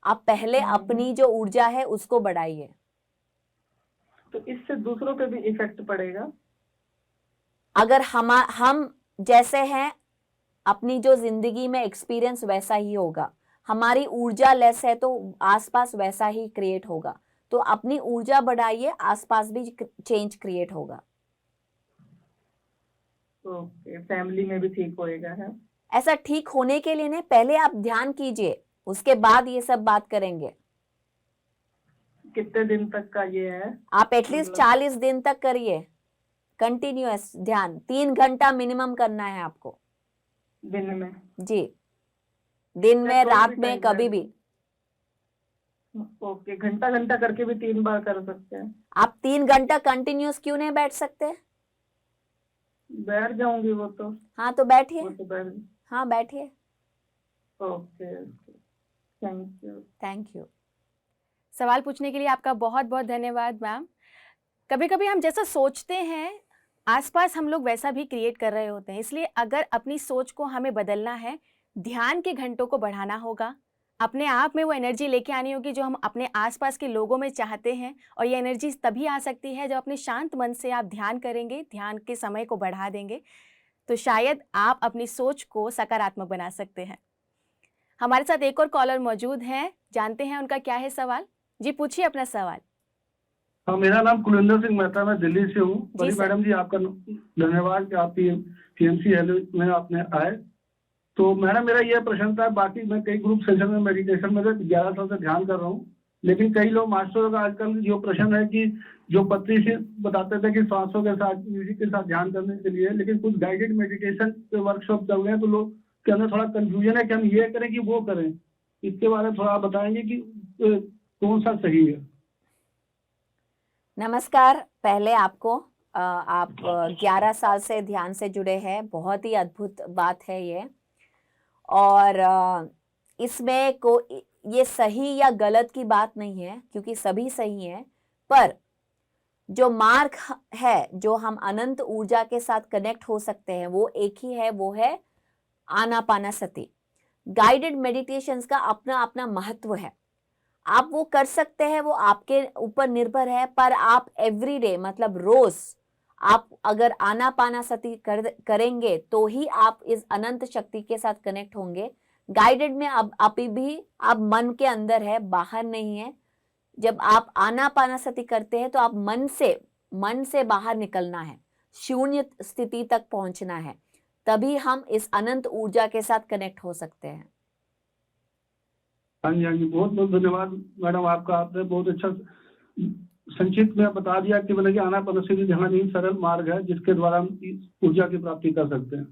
आप पहले अपनी जो ऊर्जा है उसको बढ़ाइए। तो इससे दूसरों पे भी इफेक्ट पड़ेगा? अगर हम जैसे हैं, अपनी जो जिंदगी में एक्सपीरियंस वैसा ही होगा। हमारी ऊर्जा लेस है तो आसपास वैसा ही क्रिएट होगा। तो अपनी ऊर्जा बढ़ाइए, आसपास भी चेंज क्रिएट होगा। ओके, फैमिली में भी ठीक होएगा है? ऐसा ठीक होने के लिए नहीं, पहले आप ध्यान कीजिए, उसके बाद ये सब बात करेंगे। कितने दिन तक का ये है? आप एटलीस्ट 40 दिन तक करिए कंटिन्यूअस ध्यान। 3 घंटा मिनिमम करना है आपको दिन में? जी, दिन में, रात में, कभी भी। ओके, घंटा घंटा करके भी 3 बार कर सकते हैं? आप 3 घंटा कंटिन्यूअस क्यों नहीं बैठ सकते? बैठ जाऊंगी वो तो। हाँ तो बैठिए। वो तो बैठ। हाँ बैठिए। Okay, thank you. Thank you. सवाल पूछने के लिए आपका बहुत बहुत धन्यवाद मैम। कभी कभी हम जैसा सोचते हैं आसपास हम लोग वैसा भी क्रिएट कर रहे होते हैं। इसलिए अगर अपनी सोच को हमें बदलना है, ध्यान के घंटों को बढ़ाना होगा, अपने आप में वो एनर्जी लेके आनी होगी जो हम अपने आसपास के लोगों में चाहते हैं। और ये एनर्जी तभी आ सकती है जब अपने शांत मन से आप ध्यान करेंगे, ध्यान के समय को बढ़ा देंगे, तो शायद आप अपनी सोच को सकारात्मक बना सकते हैं। हमारे साथ एक और कॉलर मौजूद हैं, जानते हैं उनका क्या है सवाल। जी पूछिए अपना सवाल। हाँ, मेरा नाम कुलविंदर सिंह मेहता, मैं दिल्ली से हूँ। बड़ी सर। मैडम जी, आपका धन्यवाद कि आप पीएमसी हेल्थ में आपने आए। तो मैडम, मेरा यह प्रश्न था, बाकी मैं कई ग्रुप सेशन में मेडिटेशन में 11 साल से ध्यान कर रहा हूँ, लेकिन कई लोग मास्टरों का आजकल जो प्रश्न है कि जो पत्री से बताते थे कि सांसों के साथ, म्यूजिक के साथ ध्यान करने के लिए, लेकिन कुछ गाइडेड मेडिटेशन के वर्कशॉप चल रहे हैं तो लोग के अंदर थोड़ा कंफ्यूजन है कि हम ये करें कि वो करें। इसके बारे में थोड़ा आप बताएंगे कि कौन सा सही है? नमस्कार। पहले आपको आप 11 साल से ध्यान से जुड़े हैं, बहुत ही अद्भुत बात है ये। और इसमें ये सही या गलत की बात नहीं है, क्योंकि सभी सही है। पर जो मार्ग है, जो हम अनंत ऊर्जा के साथ कनेक्ट हो सकते हैं, वो एक ही है, वो है आनापानासति। गाइडेड मेडिटेशंस का अपना अपना महत्व है। आप वो कर सकते हैं, वो आपके ऊपर निर्भर है। पर आप एवरीडे, मतलब रोज आप अगर आनापानासति करेंगे तो ही आप इस अनंत शक्ति के साथ कनेक्ट होंगे। गाइडेड में अब अभी भी आप मन के अंदर है, बाहर नहीं है। जब आप आनापानासति करते हैं तो आप मन से बाहर निकलना है, शून्य स्थिति तक पहुंचना है, तभी हम इस अनंत ऊर्जा के साथ कनेक्ट हो सकते हैं। हाँ जी, हाँ जी, बहुत बहुत धन्यवाद मैडम आपका। आपने बहुत अच्छा संक्षिप्त में बता दिया कि मतलब कि आनापानसति ध्यान ही सरल मार्ग है जिसके द्वारा हम ऊर्जा की प्राप्ति कर सकते हैं।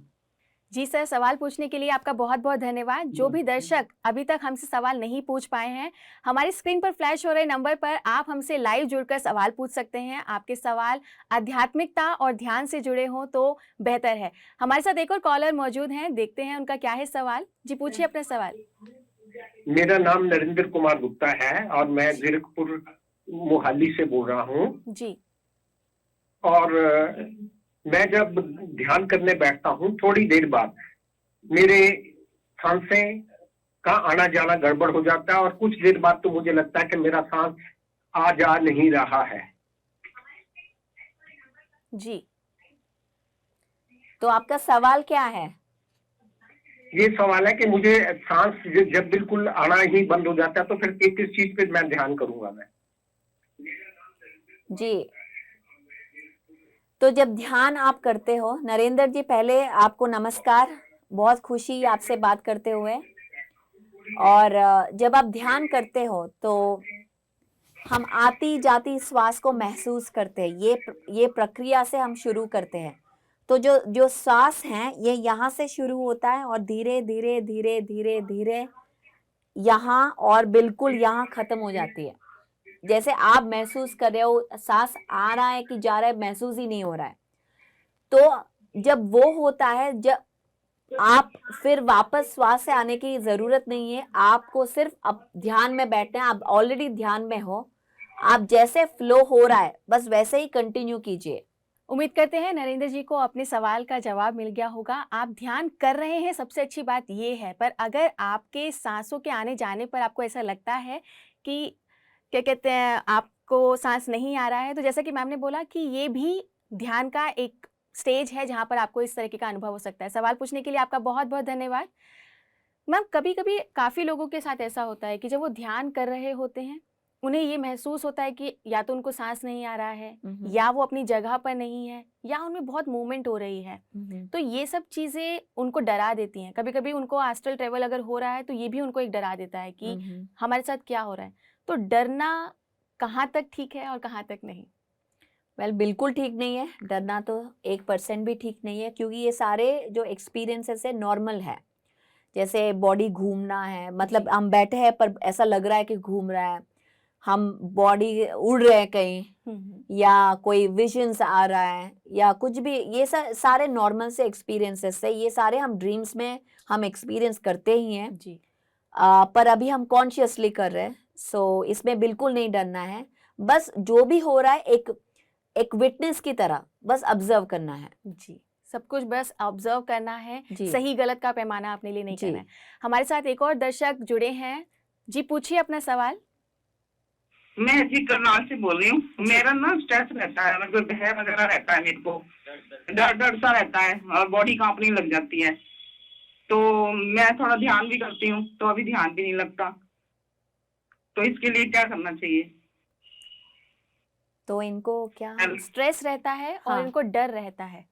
जी सर, सवाल पूछने के लिए आपका बहुत बहुत धन्यवाद। जो भी दर्शक अभी तक हमसे सवाल नहीं पूछ पाए हैं, हमारी स्क्रीन पर फ्लैश हो रहे नंबर पर आप हमसे लाइव जुड़कर सवाल पूछ सकते हैं। आपके सवाल आध्यात्मिकता और ध्यान से जुड़े हों तो बेहतर है। हमारे साथ एक और कॉलर मौजूद हैं, देखते हैं उनका क्या है सवाल। जी पूछिए अपना सवाल। मेरा नाम नरेंद्र कुमार गुप्ता है और मैं जीरकपुर मोहाली से बोल रहा हूँ। जी और मैं जब ध्यान करने बैठता हूँ थोड़ी देर बाद मेरे सांसें का आना जाना गड़बड़ हो जाता है और कुछ देर बाद तो मुझे लगता है कि मेरा सांस आ जा नहीं रहा है। जी तो आपका सवाल क्या है? ये सवाल है कि मुझे सांस जब बिल्कुल आना ही बंद हो जाता है तो फिर किस चीज पे मैं ध्यान करूंगा मैं? जी, तो जब ध्यान आप करते हो, नरेंद्र जी पहले आपको नमस्कार, बहुत खुशी आपसे बात करते हुए। और जब आप ध्यान करते हो तो हम आती जाती श्वास को महसूस करते हैं। ये प्रक्रिया से हम शुरू करते हैं। तो जो सांस है ये यहाँ से शुरू होता है और धीरे धीरे धीरे धीरे धीरे यहाँ और बिल्कुल यहाँ खत्म हो जाती है। जैसे आप महसूस कर रहे हो सांस आ रहा है कि जा रहा है, महसूस ही नहीं हो रहा है। तो जब वो होता है, जब आप फिर वापस श्वास से आने की जरूरत नहीं है, आपको सिर्फ अब ध्यान में बैठना है। आप ऑलरेडी ध्यान में हो, आप जैसे फ्लो हो रहा है बस वैसे ही कंटिन्यू कीजिए। उम्मीद करते हैं नरेंद्र जी को अपने सवाल का जवाब मिल गया होगा। आप ध्यान कर रहे हैं, सबसे अच्छी बात ये है। पर अगर आपके सांसों के आने जाने पर आपको ऐसा लगता है कि क्या कहते हैं आपको सांस नहीं आ रहा है, तो जैसा कि मैम ने बोला कि ये भी ध्यान का एक स्टेज है जहाँ पर आपको इस तरीके का अनुभव हो सकता है। सवाल पूछने के लिए आपका बहुत बहुत धन्यवाद। मैम कभी कभी काफ़ी लोगों के साथ ऐसा होता है कि जब वो ध्यान कर रहे होते हैं उन्हें ये महसूस होता है कि या तो उनको सांस नहीं आ रहा है, या वो अपनी जगह पर नहीं है, या उनमें बहुत मूवमेंट हो रही है। तो ये सब चीज़ें उनको डरा देती हैं। कभी कभी उनको एस्ट्रल ट्रेवल अगर हो रहा है तो ये भी उनको एक डरा देता है कि हमारे साथ क्या हो रहा है। तो डरना कहाँ तक ठीक है और कहाँ तक नहीं? वेल बिल्कुल ठीक नहीं है, डरना तो 1% भी ठीक नहीं है, क्योंकि ये सारे जो एक्सपीरियंसेस है नॉर्मल है। जैसे बॉडी घूमना है, मतलब हम बैठे हैं पर ऐसा लग रहा है कि घूम रहा है, हम बॉडी उड़ रहे हैं कहीं, या कोई विजन्स आ रहा है या कुछ भी, ये सारे नॉर्मल से एक्सपीरियंसेस है। ये सारे हम ड्रीम्स में हम एक्सपीरियंस करते ही हैं जी। पर अभी हम कॉन्शियसली कर रहे हैं। सो इसमें बिल्कुल नहीं डरना है। बस जो भी हो रहा है एक विटनेस की तरह बस ऑब्जर्व करना है। जी, सब कुछ बस ऑब्जर्व करना है। जी। सही गलत का पैमाना अपने लिए नहीं जी। करना है। हमारे साथ एक और दर्शक जुड़े हैं। जी पूछिए अपना सवाल। मैं जी करनाल से बोल रही हूँ। मेरा ना स्ट्रेस रहता है, मतलब भय वगैरह रहता है, मेरे को डर सा रहता है और बॉडी कांपने लग जाती है। तो मैं थोड़ा ध्यान भी करती हूँ तो अभी ध्यान भी नहीं लगता। तो इसके लिए क्या करना चाहिए? तो इनको क्या स्ट्रेस रहता है और हाँ। इनको डर रहता है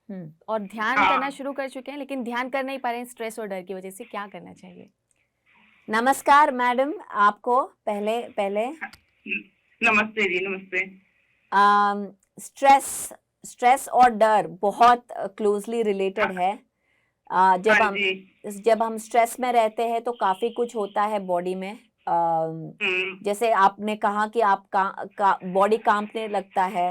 और ध्यान हाँ। करना शुरू कर चुके हैं लेकिन ध्यान कर नहीं पा रहे हैं स्ट्रेस और डर की वजह से। क्या करना चाहिए? नमस्कार मैडम, आपको पहले नमस्ते जी। नमस्ते। स्ट्रेस और डर बहुत क्लोजली रिलेटेड है। जब हम स्ट्रेस में रहते हैं तो काफी कुछ होता है बॉडी में। जैसे आपने कहा कि आपका बॉडी कांपने लगता है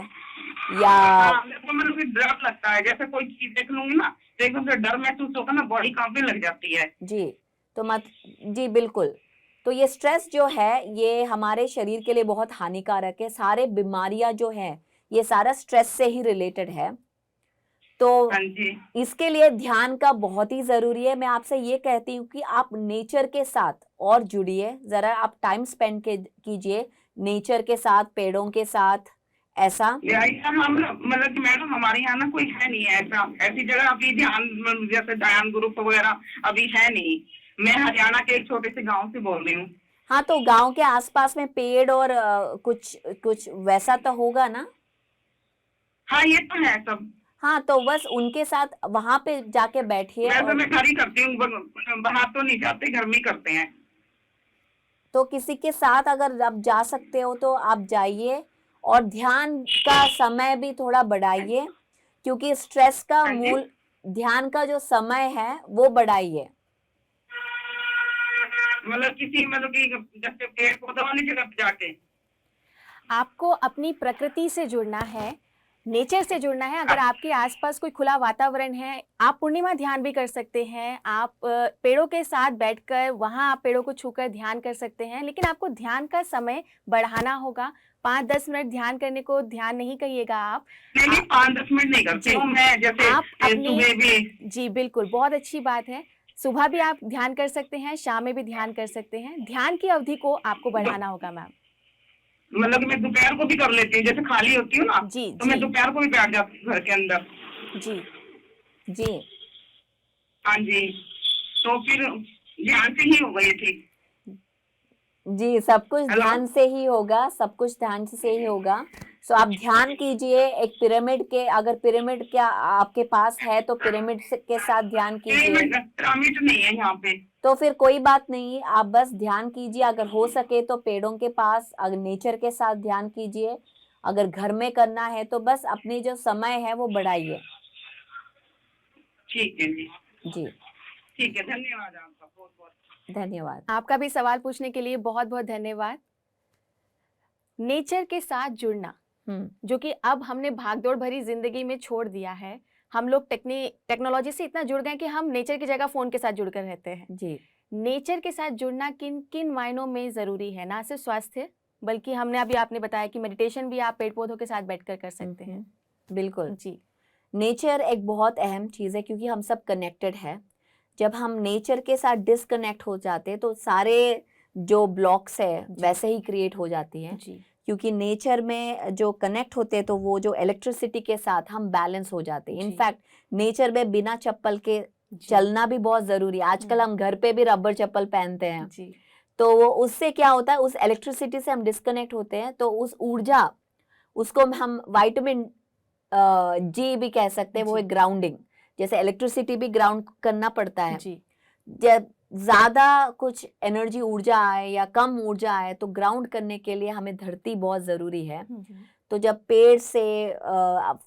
या तो मेरे को डर लगता है, जैसे कोई चीज देख लूंगी ना तो एकदम से डर महसूस होगा ना, बॉडी कांपने लग जाती है। जी तो जी बिल्कुल। तो ये स्ट्रेस जो है ये हमारे शरीर के लिए बहुत हानिकारक है। सारे बीमारियां जो है ये सारा स्ट्रेस से ही रिलेटेड है। तो इसके लिए ध्यान का बहुत ही जरूरी है। मैं आपसे ये कहती हूँ कि आप नेचर के साथ और जुड़िए, जरा आप टाइम स्पेंड कीजिए नेचर के साथ, पेड़ों के साथ। ऐसा मतलब कि मैडम हमारे यहाँ ना कोई है नहीं है ऐसी जगह अभी ध्यान, जैसे ध्यान ग्रुप वगैरह अभी है नहीं। मैं हरियाणा के एक छोटे से गांव से बोल रही हूँ। हाँ, तो गांव के आसपास में पेड़ और कुछ वैसा तो होगा ना? हाँ ये तो है सब। हाँ, तो बस उनके साथ वहां पे जाके बैठिए। वैसे मैं घर ही करती हूँ, बाहर तो नहीं जाते, घर में ही करते हैं। तो किसी के साथ अगर आप जा सकते हो तो आप जाइए और ध्यान का समय भी थोड़ा बढ़ाइए, क्योंकि स्ट्रेस का ध्यान का जो समय है वो बढ़ाइए। मतलब किसी मतलब कि जैसे पेड़ पौधा वाली जगह पे जाके। आपको अपनी प्रकृति से जुड़ना है, नेचर से जुड़ना है। अगर आपके आसपास कोई खुला वातावरण है, आप पूर्णिमा ध्यान भी कर सकते हैं। आप पेड़ों के साथ बैठकर वहाँ आप पेड़ों को छूकर ध्यान कर सकते हैं, लेकिन आपको ध्यान का समय बढ़ाना होगा। 5-10 मिनट ध्यान करने को ध्यान नहीं कहिएगा आप। नहीं 5-10 मिनट नहीं करती जी। हूँ मैं, जैसे आप अपनी सुबह भी। जी बिल्कुल, बहुत अच्छी बात है। सुबह भी आप ध्यान कर सकते हैं, शाम में भी ध्यान कर सकते हैं। ध्यान की अवधि को आपको बढ़ाना होगा मैम। मतलब कि मैं दोपहर को भी कर लेती हूँ, जैसे खाली होती हूँ ना, जी तो मैं जी दोपहर को भी बैठ जाती हूँ घर के अंदर। जी जी हाँ जी, तो फिर ध्यान से ही होगा ये ठीक। जी, सब कुछ हेलो। ध्यान से ही होगा, सब कुछ ध्यान से ही होगा। सो आप ध्यान कीजिए एक पिरामिड के, अगर पिरामिड क्या आपके पास है तो पिरामिड के साथ ध्यान कीजिए। पिरामिड नहीं है यहाँ पे। तो फिर कोई बात नहीं, आप बस ध्यान कीजिए। अगर हो सके तो पेड़ों के पास, अगर नेचर के साथ ध्यान कीजिए। अगर घर में करना है तो बस अपनी जो समय है वो बढ़ाइए। ठीक है जी, जी, ठीक है, धन्यवाद आपका बहुत बहुत। धन्यवाद। आपका भी सवाल पूछने के लिए बहुत बहुत धन्यवाद। नेचर के साथ जुड़ना, जो कि अब हमने भागदौड़ भरी जिंदगी में छोड़ दिया है। हम लोग टेक्नोलॉजी से इतना जुड़ गए कि हम नेचर की जगह फोन के साथ जुड़कर रहते हैं। जी, नेचर के साथ जुड़ना किन किन मायनों में जरूरी है, ना सिर्फ स्वास्थ्य, बल्कि आपने बताया कि मेडिटेशन भी आप पेड़ पौधों के साथ बैठकर कर सकते हैं। बिल्कुल। जी नेचर एक बहुत अहम चीज़ है क्योंकि हम सब कनेक्टेड है। जब हम नेचर के साथ डिस्कनेक्ट हो जाते हैं तो सारे जो ब्लॉक्स है वैसे ही क्रिएट हो जाती हैं। जी क्योंकि नेचर में जो कनेक्ट होते हैं तो वो जो इलेक्ट्रिसिटी के साथ हम बैलेंस हो जाते हैं। जी। इनफैक्ट नेचर में बिना चप्पल के जी। चलना भी बहुत जरूरी है। आजकल हम घर पे भी रबर चप्पल पहनते हैं, जी तो वो उससे क्या होता है, उस इलेक्ट्रिसिटी से हम डिस्कनेक्ट होते हैं। तो उस ऊर्जा, उसको हम विटामिन जी भी कह सकते हैं, वो जी। एक ग्राउंडिंग। जैसे इलेक्ट्रिसिटी भी ग्राउंड करना पड़ता है। जी जब ज्यादा कुछ एनर्जी ऊर्जा आए या कम ऊर्जा आए तो ग्राउंड करने के लिए हमें धरती बहुत जरूरी है। तो जब पेड़ से,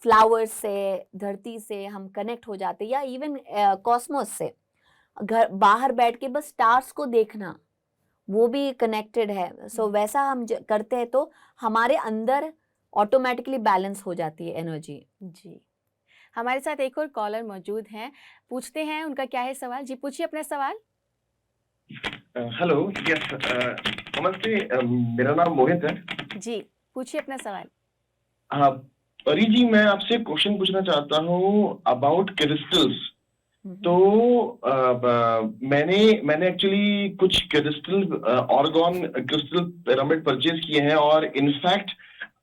फ्लावर्स से, धरती से हम कनेक्ट हो जाते हैं, या इवन कॉस्मोस से, घर बाहर बैठ के बस स्टार्स को देखना, वो भी कनेक्टेड है। सो वैसा हम करते हैं तो हमारे अंदर ऑटोमेटिकली बैलेंस हो जाती है एनर्जी। जी। हमारे साथ एक और कॉलर मौजूद हैं, पूछते हैं उनका क्या है सवाल। जी पूछिए अपना सवाल। हेलो, यस, नमस्ते, मेरा नाम मोहित है। जी पूछिए अपना सवाल। हाँ, परी जी, मैं आपसे क्वेश्चन पूछना चाहता हूँ अबाउट क्रिस्टल्स। तो मैंने एक्चुअली कुछ crystal, organ crystal pyramid purchase किए हैं, और इनफैक्ट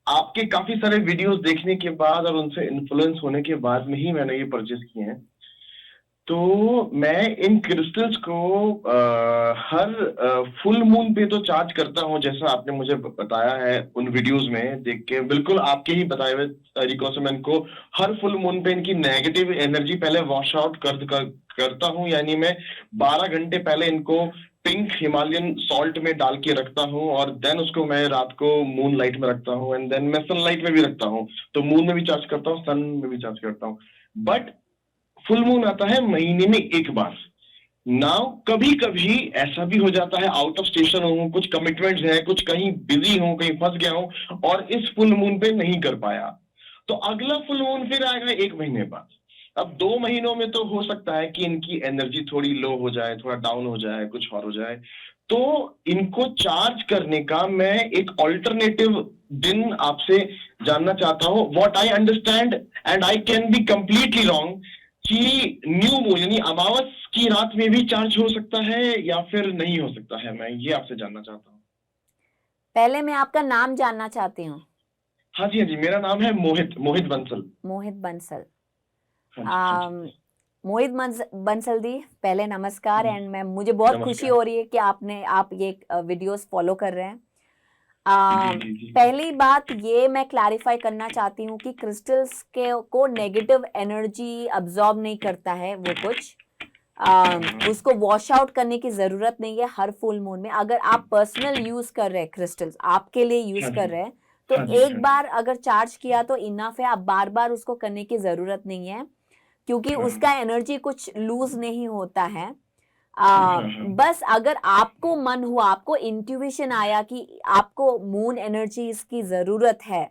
आपके काफी सारे वीडियोस देखने के बाद और उनसे इन्फ्लुएंस होने के बाद में ही मैंने ये परचेज किए हैं। तो मैं इन क्रिस्टल्स को हर फुल मून पे तो चार्ज करता हूँ, जैसा आपने मुझे बताया है उन वीडियोस में देख के। बिल्कुल आपके ही बताए हुए तरीकों से मैं इनको हर फुल मून पे इनकी नेगेटिव एनर्जी पहले वॉश आउट करता हूँ। यानी मैं 12 घंटे पहले इनको पिंक हिमालयन सॉल्ट में डाल के रखता हूँ, और देन उसको मैं रात को मून लाइट में रखता हूँ, एंड देन मैं सनलाइट में भी रखता हूँ। तो मून में भी चार्ज करता हूँ, सन में भी चार्ज करता हूँ। बट फुल मून आता है महीने में एक बार। नाउ कभी कभी ऐसा भी हो जाता है, आउट ऑफ स्टेशन हूँ, कुछ कमिटमेंट्स है, कुछ कहीं बिजी हूँ, कहीं फंस गया हूँ, और इस फुल मून पे नहीं कर पाया। तो अगला फुल मून फिर आएगा 1 महीने बाद। अब 2 महीनों में तो हो सकता है कि इनकी एनर्जी थोड़ी लो हो जाए, थोड़ा डाउन हो जाए, कुछ और हो जाए। तो इनको चार्ज करने का मैं एक ऑल्टरनेटिव दिन आपसे जानना चाहता हूँ। What I understand, and I can be completely wrong, कि न्यू मून यानी अमावस की रात में भी चार्ज हो सकता है या फिर नहीं हो सकता है, मैं ये आपसे जानना चाहता हूँ। पहले मैं आपका नाम जानना चाहती हूँ। हाँ जी, हाँ जी, मेरा नाम है मोहित बंसल। मोहित बंसल। हाँ जी, हाँ जी। मोहित बंसल दी, पहले नमस्कार। एंड मुझे बहुत खुशी हो रही है कि आप ये वीडियोस फॉलो कर रहे हैं। पहली बात ये मैं क्लैरिफाई करना चाहती हूँ कि क्रिस्टल्स को नेगेटिव एनर्जी अब्सॉर्ब नहीं करता है वो कुछ। उसको वॉश आउट करने की जरूरत नहीं है हर फुल मून में। अगर आप पर्सनल यूज कर रहे हैं, क्रिस्टल्स आपके लिए यूज कर रहे हैं, तो एक बार अगर चार्ज किया तो इनफ है, आप बार बार उसको करने की जरूरत नहीं है। क्योंकि हाँ। उसका एनर्जी कुछ लूज नहीं होता है। हाँ। बस अगर आपको मन हुआ, आपको इंट्यूशन आया कि आपको मून एनर्जीज की जरूरत है,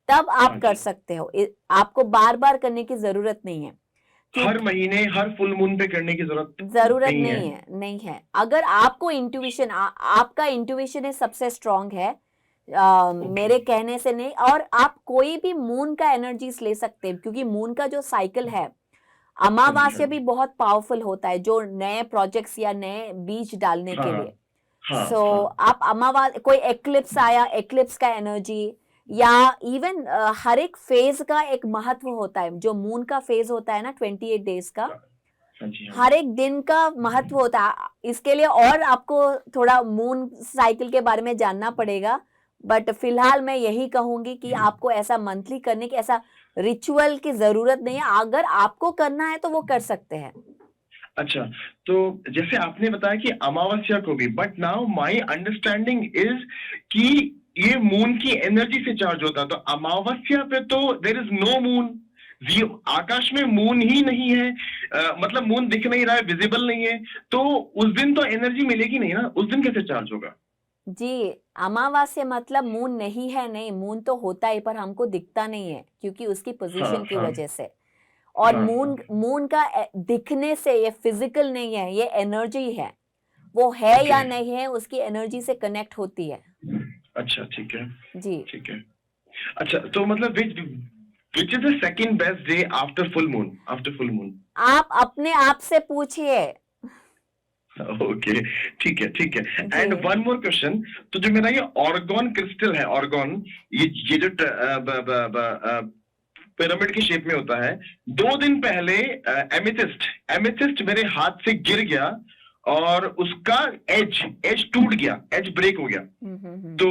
तब आप हाँ कर जी। सकते हो। आपको बार बार करने की जरूरत नहीं है। हर महीने हर फुल मून पे करने की जरूरत जरूरत नहीं है। नहीं है। अगर आपको इंट्यूशन, आपका इंट्यूशन सबसे स्ट्रांग है, मेरे कहने से नहीं। और आप कोई भी मून का एनर्जीज ले सकते हैं, क्योंकि मून का जो साइकिल है, अमावास्या भी बहुत पावरफुल होता है जो नए प्रोजेक्ट्स या नए बीज डालने के हाँ, लिए। हाँ, सो आप अमावास्या, कोई एक्लिप्स आया, एक्लिप्स का एनर्जी, या इवन हर एक फेज का एक महत्व होता है। जो मून का फेज होता है ना 28 डेज का, हाँ जी, हाँ हर एक दिन का महत्व होता है। इसके लिए और आपको थोड़ा मून साइकिल के बारे में जानना पड़ेगा, बट फिलहाल मैं यही कहूंगी कि आपको ऐसा मंथली करने की, ऐसा रिचुअल की जरूरत नहीं है। अगर आपको करना है तो वो कर सकते हैं। अच्छा, तो जैसे आपने बताया कि अमावस्या को भी, but now my understanding is कि ये मून की एनर्जी से चार्ज होता है, तो अमावस्या पे तो देयर इज नो मून, आकाश में मून ही नहीं है, मतलब मून दिख नहीं रहा है, विजिबल नहीं है, तो उस दिन तो एनर्जी मिलेगी नहीं ना, उस दिन कैसे चार्ज होगा? जी, अमावस्या मतलब मून नहीं है, नहीं, मून तो होता है पर हमको दिखता नहीं है क्योंकि उसकी पोजीशन की हाँ, वजह से। और हाँ, मून का दिखने से, ये फिजिकल नहीं है, ये एनर्जी है। वो है या Okay. नहीं है, उसकी एनर्जी से कनेक्ट होती है। अच्छा, ठीक है, जी, ठीक है। अच्छा, तो मतलब which is the second best day after full moon? After full moon? आप अपने आप से पूछिए। ओके, ठीक है, ठीक है। जी। एंड वन मोर क्वेश्चन, तो जो मेरा ये ऑर्गन क्रिस्टल है, ऑर्गन, ये जो पिरामिड की शेप में होता है, 2 दिन पहले एमेथिस्ट मेरे हाथ से गिर गया और उसका एज टूट गया, एज ब्रेक हो गया। तो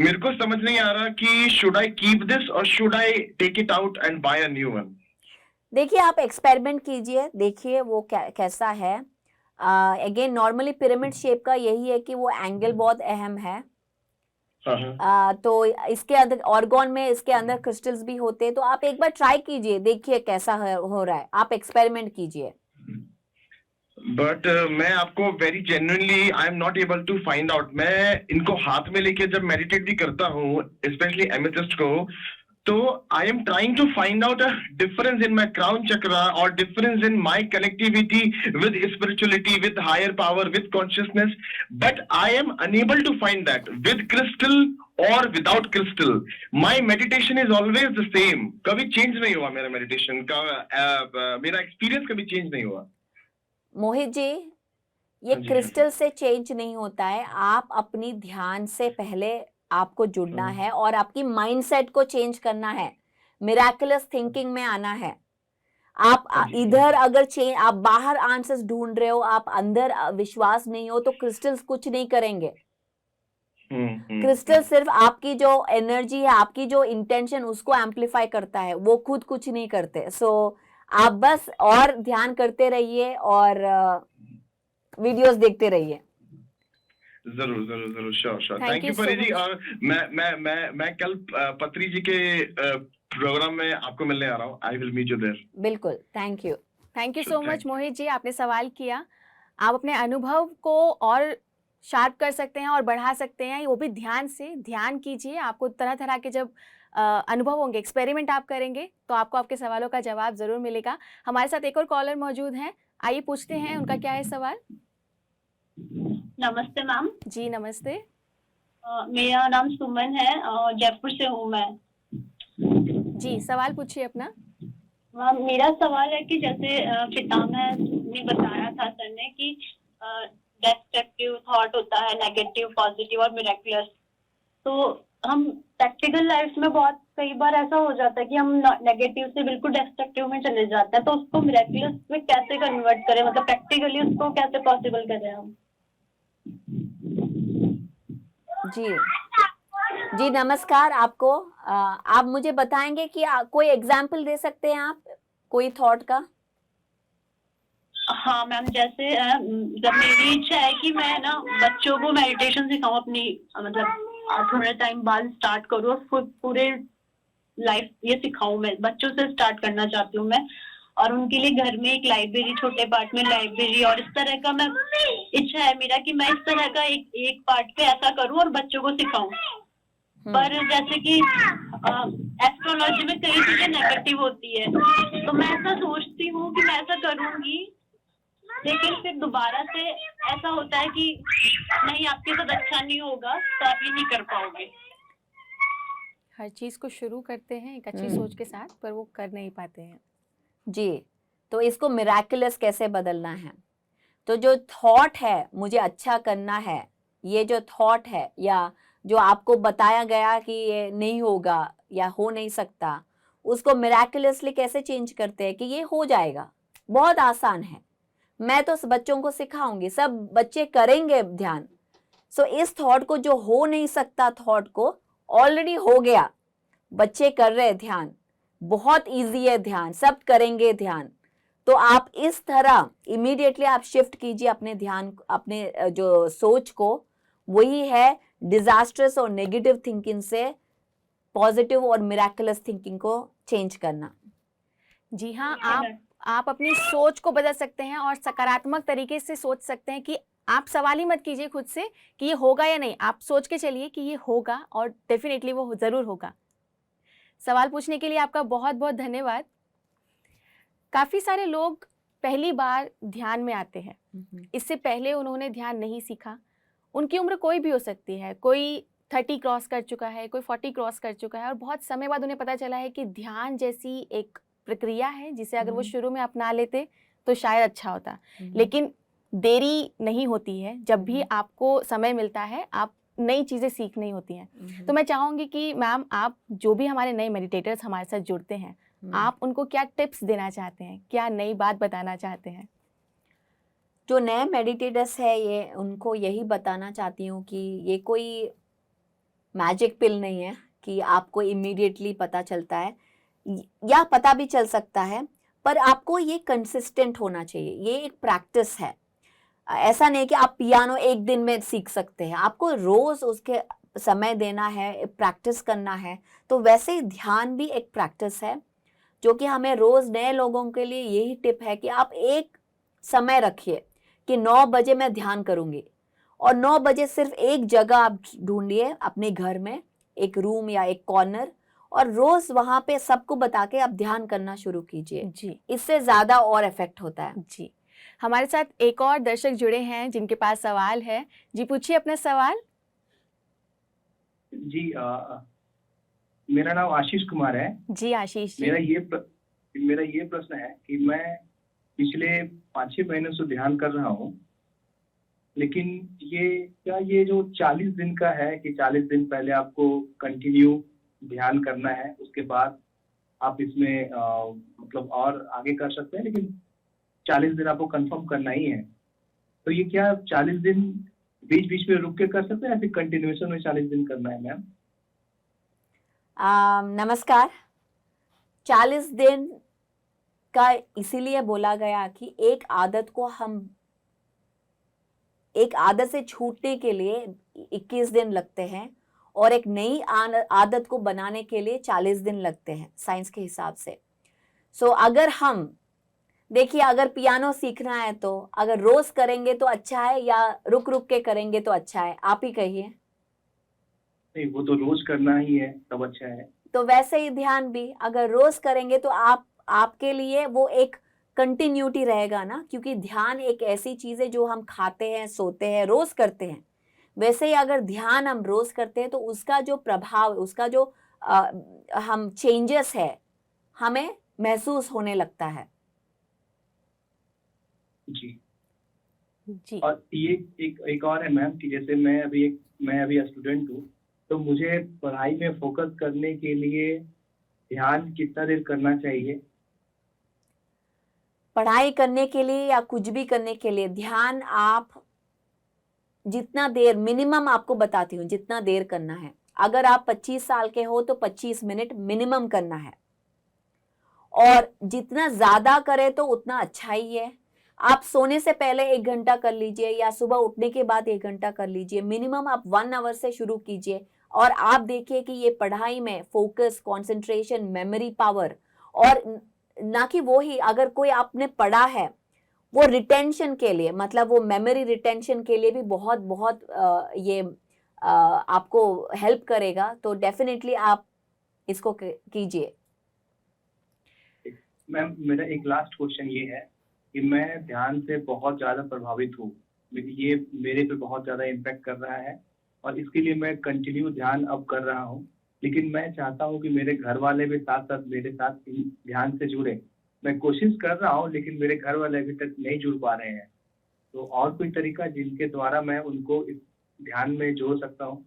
मेरे को समझ नहीं आ रहा कि शुड आई कीप दिस और should I take it out and buy a new one? देखिए, आप एक्सपेरिमेंट कीजिए, देखिए वो कैसा है। अगेन नॉर्मली पिरामिड शेप का यही है कि वो एंगल बहुत अहम है। तो इसके अंदर ऑर्गन में, इसके अंदर क्रिस्टल्स भी होते हैं। तो आप एक बार ट्राई कीजिए, देखिए कैसा हो रहा है, आप एक्सपेरिमेंट कीजिए। बट मैं आपको very genuinely I am not able to find out. मैं इनको हाथ में लेके जब मेडिटेट भी करता हूँ, स्पेशली एमेथिस्ट को, तो I am trying to find out a difference in my crown chakra और difference in my connectivity with spirituality, with higher power, with consciousness, but I am unable to find that with crystal और without crystal. My meditation is always the same, कभी change नहीं हुआ मेरा meditation का, मेरा experience कभी change नहीं हुआ। मोहित जी, ये हाँ जी, क्रिस्टल से चेंज नहीं होता है। आप अपनी ध्यान से पहले आपको जुड़ना है और आपकी माइंडसेट को चेंज करना है, मिराकुलस थिंकिंग में आना है। आप इधर अगर आप बाहर आंसर्स ढूंढ रहे हो, आप अंदर विश्वास नहीं हो, तो क्रिस्टल्स कुछ नहीं करेंगे। क्रिस्टल सिर्फ आपकी जो एनर्जी है, आपकी जो इंटेंशन, उसको एम्पलीफाई करता है, वो खुद कुछ नहीं करते। सो आप बस और ध्यान करते रहिए और वीडियोस देखते रहिए। जरूर जरूर जरूर, sure. Thank thank you you so परी जी। much. और मैं कल पत्री जी के प्रोग्राम में आपको मिलने आ रहा हूँ। I will meet you there. बिल्कुल, thank you. Thank you so much Mohit ji, आपने सवाल किया। आप अपने अनुभव को और शार्प कर सकते हैं और बढ़ा सकते हैं, वो भी ध्यान से। ध्यान कीजिए, आपको तरह तरह के जब अनुभव होंगे, एक्सपेरिमेंट आप करेंगे, तो आपको आपके सवालों का जवाब ज़रूर मिलेगा। हमारे साथ एक और कॉलर मौजूद हैं, आइए पूछते हैं उनका क्या है सवाल। नमस्ते मैम। जी नमस्ते। मेरा नाम सुमन है और जयपुर से हूँ मैं। जी, सवाल पूछिए अपना। मैम, मेरा सवाल है कि जैसे पितामह ने बताया था सर ने कि डिस्ट्रक्टिव थॉट होता है, नेगेटिव, पॉजिटिव और मिरेकुलस। तो हम प्रैक्टिकल लाइफ में बहुत कई बार ऐसा हो जाता है कि हम नेगेटिव से बिल्कुल डिस्ट्रक्टिव में चले जाते हैं, तो उसको मिरेकुलस में कैसे कन्वर्ट करें, मतलब प्रैक्टिकली उसको कैसे पॉसिबल करें हम? जी नमस्कार आपको। आप मुझे बताएंगे कि कोई एग्जाम्पल दे सकते हैं आप कोई थॉट का? हाँ मैम, जैसे जब मेरी इच्छा है कि मैं ना बच्चों को मेडिटेशन सिखाऊं, अपनी मतलब थोड़े टाइम बाद स्टार्ट करूँ और पूरे लाइफ ये सिखाऊं। मैं बच्चों से स्टार्ट करना चाहती हूँ मैं। और उनके लिए घर में एक लाइब्रेरी, छोटे पार्ट में लाइब्रेरी, और इस तरह का मैं इच्छा है मेरा कि मैं इस तरह का एक पार्ट पे ऐसा करूं और बच्चों को सिखाऊं। पर जैसे कि एस्ट्रोलॉजी में कई चीजें नेगेटिव होती है, तो मैं ऐसा सोचती हूँ कि मैं ऐसा करूंगी, लेकिन फिर दोबारा से ऐसा होता है कि नहीं, आपके साथ अच्छा नहीं होगा तो आप ये नहीं कर पाओगे। हर चीज़ को शुरू करते हैं एक अच्छी सोच के साथ, पर वो कर नहीं पाते हैं। जी, तो इसको मिराकुलस कैसे बदलना है? तो जो थॉट है मुझे अच्छा करना है, ये जो थॉट है या जो आपको बताया गया कि ये नहीं होगा या हो नहीं सकता, उसको मिराकुलसली कैसे चेंज करते हैं कि ये हो जाएगा? बहुत आसान है। मैं तो बच्चों को सिखाऊंगी, सब बच्चे करेंगे ध्यान। सो इस थॉट को, जो हो नहीं सकता थॉट को, ऑलरेडी हो गया, बच्चे कर रहे ध्यान, बहुत इजी है ध्यान, सब करेंगे ध्यान। तो आप इस तरह इमीडिएटली आप शिफ्ट कीजिए अपने ध्यान, अपने जो सोच को। वही है डिजास्ट्रस और नेगेटिव थिंकिंग से पॉजिटिव और मिराकुलस थिंकिंग को चेंज करना। जी हाँ, आप अपनी सोच को बदल सकते हैं और सकारात्मक तरीके से सोच सकते हैं कि आप सवाल ही मत कीजिए खुद से कि ये होगा या नहीं, आप सोच के चलिए कि ये होगा और डेफिनेटली वो ज़रूर होगा। सवाल पूछने के लिए आपका बहुत बहुत धन्यवाद। काफ़ी सारे लोग पहली बार ध्यान में आते हैं, इससे पहले उन्होंने ध्यान नहीं सीखा। उनकी उम्र कोई भी हो सकती है, कोई 30 क्रॉस कर चुका है, कोई 40 क्रॉस कर चुका है, और बहुत समय बाद उन्हें पता चला है कि ध्यान जैसी एक प्रक्रिया है जिसे अगर वो शुरू में अपना लेते तो शायद अच्छा होता। लेकिन देरी नहीं होती है, जब भी आपको समय मिलता है आप नई चीज़ें सीखनी होती हैं। तो मैं चाहूँगी कि मैम, आप जो भी हमारे नए मेडिटेटर्स हमारे साथ जुड़ते हैं, आप उनको क्या टिप्स देना चाहते हैं, क्या नई बात बताना चाहते हैं? जो नए मेडिटेटर्स है, ये उनको यही बताना चाहती हूँ कि ये कोई मैजिक पिल नहीं है कि आपको इमीडिएटली पता चलता है, या पता भी चल सकता है, पर आपको ये कंसिस्टेंट होना चाहिए। ये एक प्रैक्टिस है, ऐसा नहीं कि आप पियानो एक दिन में सीख सकते हैं, आपको रोज उसके समय देना है, प्रैक्टिस करना है। तो वैसे ही ध्यान भी एक प्रैक्टिस है, जो कि हमें रोज नए लोगों के लिए यही टिप है कि आप एक समय रखिए कि 9 बजे मैं ध्यान करूंगी, और 9 बजे सिर्फ एक जगह आप ढूंढिए अपने घर में, एक रूम या एक कॉर्नर, और रोज वहां पे सबको बता के आप ध्यान करना शुरू कीजिए। जी, इससे ज्यादा और इफेक्ट होता है। जी, हमारे साथ एक और दर्शक जुड़े हैं जिनके पास सवाल है। जी, पूछिए अपना सवाल। जी, मेरा नाम आशीष कुमार है। जी आशीष जी, मेरा ये प्रश्न है कि मैं पिछले 5-6 महीनों से ध्यान कर रहा हूँ, लेकिन ये जो 40 दिन का है कि 40 दिन पहले आपको कंटिन्यू ध्यान करना है, उसके बाद आप इसमें मतलब और आगे कर सकते हैं, लेकिन 40 दिन आपको कंफर्म करना ही है। तो ये क्या 40 दिन बीच बीच में रुक के कर सकते हैं या फिर कंटिन्यूएशन में 40 दिन करना है मैम? नमस्कार। 40 दिन का इसीलिए बोला गया कि एक आदत से छूटने के लिए 21 दिन लगते हैं, और एक नई आदत को बनाने के लिए 40 दिन लगते हैं साइंस के हिसाब से। सो अगर हम देखिए, अगर पियानो सीखना है तो अगर रोज करेंगे तो अच्छा है या रुक रुक के करेंगे तो अच्छा है? आप ही कहिए। नहीं, वो तो रोज करना ही है तब अच्छा है। तो वैसे ही ध्यान भी अगर रोज करेंगे तो आपके लिए वो एक कंटिन्यूटी रहेगा ना, क्योंकि ध्यान एक ऐसी चीज है जो हम खाते हैं, सोते हैं, रोज करते हैं। वैसे ही अगर ध्यान हम रोज करते हैं तो उसका जो प्रभाव, उसका जो हम चेंजेस है, हमें महसूस होने लगता है। जी जी, और ये एक और है मैम कि जैसे मैं अभी स्टूडेंट हूँ, तो मुझे पढ़ाई में फोकस करने के लिए ध्यान कितना देर करना चाहिए? पढ़ाई करने के लिए या कुछ भी करने के लिए ध्यान आप जितना देर, मिनिमम आपको बताती हूँ जितना देर करना है। अगर आप 25 साल के हो तो 25 मिनट मिनिमम करना है, और जितना ज्यादा करे तो उतना अच्छा ही है। आप सोने से पहले 1 घंटा कर लीजिए या सुबह उठने के बाद 1 घंटा कर लीजिए। मिनिमम आप 1 आवर से शुरू कीजिए, और आप देखिए कि ये पढ़ाई में फोकस, कंसंट्रेशन, मेमोरी पावर और ना कि वो ही, अगर कोई आपने पढ़ा है वो रिटेंशन के लिए, मतलब वो मेमोरी रिटेंशन के लिए भी बहुत बहुत ये आपको हेल्प करेगा, तो डेफिनेटली आप इसको कीजिए। मैम मेरा एक लास्ट क्वेश्चन ये है कि मैं ध्यान से बहुत ज़्यादा प्रभावित हूँ, ये मेरे पे बहुत ज़्यादा इम्पेक्ट कर रहा है और इसके लिए मैं कंटिन्यू ध्यान अब कर रहा हूँ, लेकिन मैं चाहता हूँ कि मेरे घर वाले भी साथ साथ मेरे साथ ध्यान से जुड़े। मैं कोशिश कर रहा हूँ लेकिन मेरे घर वाले अभी तक नहीं जुड़ पा रहे हैं, तो और कोई तरीका जिनके द्वारा मैं उनको इस ध्यान में जोड़ सकता हूँ?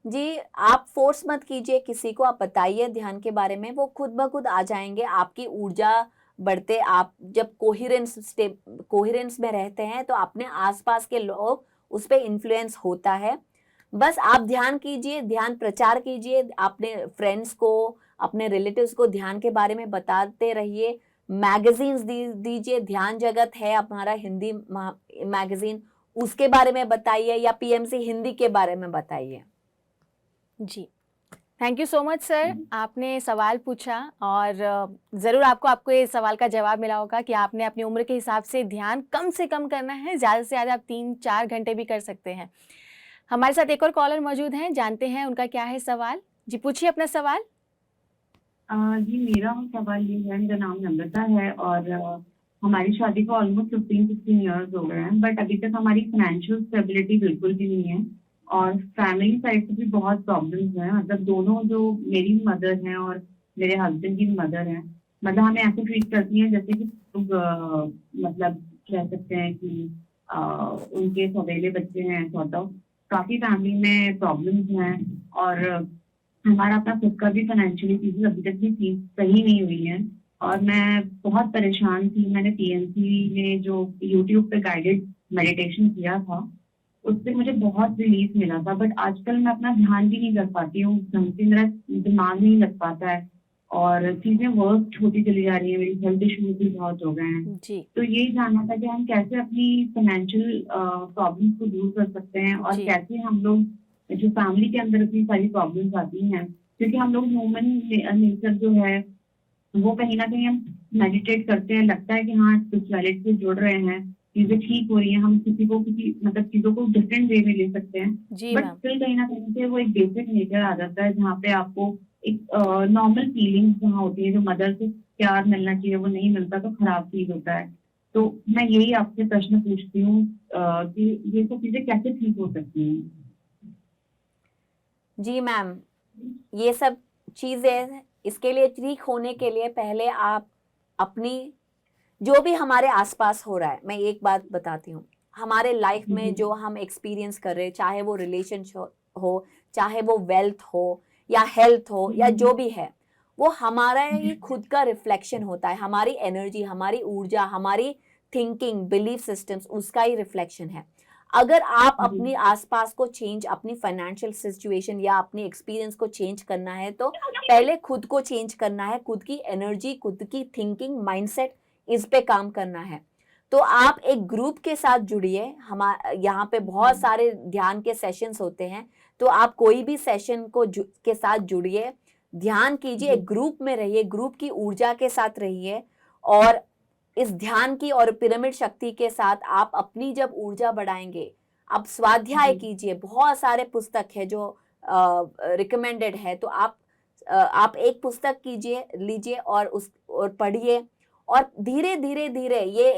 जी, आप फोर्स मत कीजिए किसी को, आप बताइए ध्यान के बारे में, वो खुद ब खुद आ जाएंगे। आपकी ऊर्जा बढ़ते, आप जब कोहिरेंस में रहते हैं तो अपने आसपास के लोग उस पर इन्फ्लुएंस होता है। बस आप ध्यान कीजिए, ध्यान प्रचार कीजिए, अपने फ्रेंड्स को, अपने रिलेटिव्स को ध्यान के बारे में बताते रहिए। मैगजीन्स दीजिए, ध्यान जगत है हमारा हिंदी मैगजीन, उसके बारे में बताइए, या पीएमसी हिंदी के बारे में बताइए। जी, thank you so much sir, आपने सवाल पूछा और ज़रूर आपको ये सवाल का जवाब मिला होगा कि आपने अपनी उम्र के हिसाब से ध्यान कम से कम करना है, ज़्यादा से ज़्यादा आप 3-4 घंटे भी कर सकते हैं। हमारे साथ एक और कॉलर मौजूद हैं, जानते हैं उनका क्या है सवाल। जी पूछिए अपना सवाल। जी मेरा सवाल ये है, मेरा नाम नम्रता है और हमारी शादी को ऑलमोस्ट 15-16 ईयर्स हो गए हैं, बट अभी तक हमारी फाइनेंशियल स्टेबिलिटी बिल्कुल भी नहीं है और फैमिली साइड से भी बहुत प्रॉब्लम्स हैं। मतलब दोनों, जो मेरी मदर हैं और मेरे हस्बैंड की मदर हैं, मतलब हमें ऐसे ट्रीट करती हैं जैसे कि मतलब कह सकते हैं कि उनके सवेले बच्चे हैं, सॉर्ट ऑफ। काफी फैमिली में प्रॉब्लम्स हैं और हमारा अपना खुद का भी फाइनेंशियली चीजें अभी तक भी सही नहीं हुई है और मैं बहुत परेशान थी। मैंने पीएमसी में जो यूट्यूब पे गाइडेड मेडिटेशन किया था उससे मुझे बहुत रिलीफ मिला था, बट आजकल मैं अपना ध्यान भी नहीं कर पाती हूँ, ढंग से मेरा दिमाग नहीं लग पाता है और चीजें वर्स्ट होती चली जा रही है, मेरी हेल्थ इश्यूज भी बहुत हो गए हैं। जी, तो यही जानना था कि हम कैसे अपनी फाइनेंशियल प्रॉब्लम्स को दूर कर सकते हैं और जी। कैसे हम लोग जो फैमिली के अंदर इतनी सारी प्रॉब्लम्स आती हैं, क्योंकि हम लोग ह्यूमन नेचर जो है वो कहीं ना कहीं हम मेडिटेट करते हैं, लगता है कि हाँ स्पिरिचुअलिटी से जुड़ रहे हैं, चीजें ठीक हो रही हैं, हम किसी मतलब चीजों को डिफरेंट वे में ले सकते हैं, जी बट मैम। स्टिल कहीं ना कहीं से वो एक बेसिक नेचर आ जाता है जहाँ पे आपको एक नॉर्मल फीलिंग्स जहाँ होती है, जो मदर से प्यार मिलना चाहिए वो नहीं मिलता तो खराब फील होता है। तो मैं यही आपसे प्रश्न पूछती हूँ कि ये सब चीजें कैसे ठीक हो सकती हैं? जी मैम, ये सब चीज़ें, इसके लिए ठीक होने के लिए पहले आप अपनी, जो भी हमारे आसपास हो रहा है, मैं एक बात बताती हूँ, हमारे लाइफ में जो हम एक्सपीरियंस कर रहे हैं, चाहे वो रिलेशनशिप हो, चाहे वो वेल्थ हो या हेल्थ हो या जो भी है, वो हमारा ही खुद का रिफ्लेक्शन होता है। हमारी एनर्जी, हमारी ऊर्जा, हमारी थिंकिंग, बिलीफ सिस्टम्स, उसका ही रिफ्लेक्शन है। अगर आप अपनी आसपास को चेंज, अपनी फाइनेंशियल सिचुएशन या अपनी एक्सपीरियंस को चेंज करना है तो पहले खुद को चेंज करना है, खुद की एनर्जी, खुद की थिंकिंग, माइंडसेट, इस पे काम करना है। तो आप एक ग्रुप के साथ जुड़िए, यहाँ पे बहुत सारे ध्यान के सेशंस होते हैं, तो आप कोई भी सेशन के साथ जुड़िए, ध्यान कीजिए, एक ग्रुप में रहिए, ग्रुप की ऊर्जा के साथ रहिए और इस ध्यान की और पिरामिड शक्ति के साथ आप अपनी जब ऊर्जा बढ़ाएंगे, आप स्वाध्याय कीजिए। बहुत सारे पुस्तक है जो रिकमेंडेड है, तो आप एक पुस्तक लीजिए और पढ़िए और धीरे धीरे धीरे ये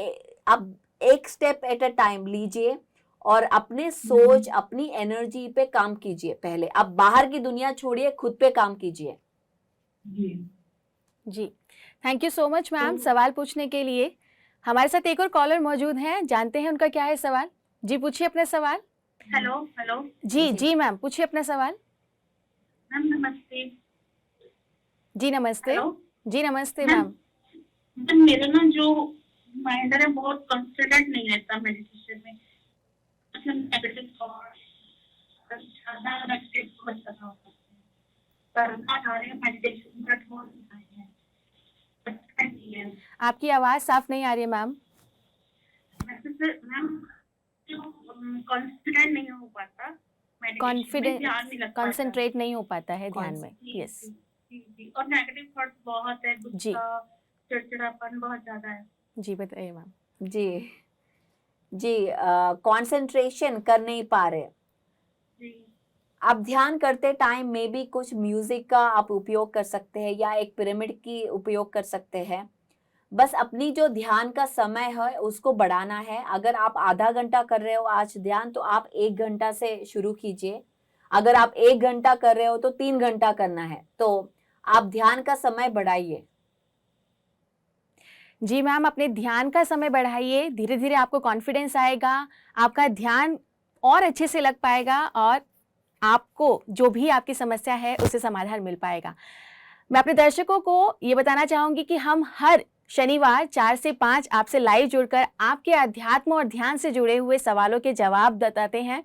आप एक स्टेप एट अ टाइम लीजिए और अपने सोच, अपनी एनर्जी पे काम कीजिए। पहले आप बाहर की दुनिया छोड़िए, खुद पे काम कीजिए। जी, thank you so much ma'am सवाल पूछने के लिए। हमारे साथ एक और कॉलर मौजूद हैं, जानते हैं उनका क्या है सवाल। जी पूछिए अपना सवाल। Hello hello. जी मैम, पूछिए अपना सवाल। मैम नमस्ते। जी नमस्ते। हेलो? जी नमस्ते मैम। मैम मेरा ना जो माइंड है बहुत कॉन्फिडेंट नहीं रहता मेडिटेशन में, नेगेटिव थॉट्स ज्यादा नेगेटिव थॉट्स करना होता है, करना चाह रहे हैं मेडिटेशन बट हो नहीं है। आपकी आवाज साफ नहीं आ रही है मैम। मैम कॉन्फिडेंट नहीं हो पाता, कंसंट्रेट नहीं हो पाता है ध्यान में। यस जी और नेगेटिव थॉट्स बहुत है, गुस्सा, चिड़चिड़ापन बहुत ज्यादा है। जी बताइए मैम। जी जी, कंसंट्रेशन कर नहीं पा रहे। जी आप ध्यान करते टाइम में भी कुछ म्यूजिक का आप उपयोग कर सकते हैं या एक पिरामिड की उपयोग कर सकते हैं। बस अपनी जो ध्यान का समय है उसको बढ़ाना है। अगर आप आधा घंटा कर रहे हो आज ध्यान, तो आप 1 घंटा से शुरू कीजिए। अगर आप 1 घंटा कर रहे हो तो 3 घंटा करना है। तो आप ध्यान का समय बढ़ाइए। जी मैम, अपने ध्यान का समय बढ़ाइए, धीरे धीरे आपको कॉन्फिडेंस आएगा, आपका ध्यान और अच्छे से लग पाएगा और आपको जो भी आपकी समस्या है उससे समाधान मिल पाएगा। मैं अपने दर्शकों को ये बताना चाहूँगी कि हम हर शनिवार 4 से 5 आपसे लाइव जुड़कर आपके अध्यात्म और ध्यान से जुड़े हुए सवालों के जवाब बताते हैं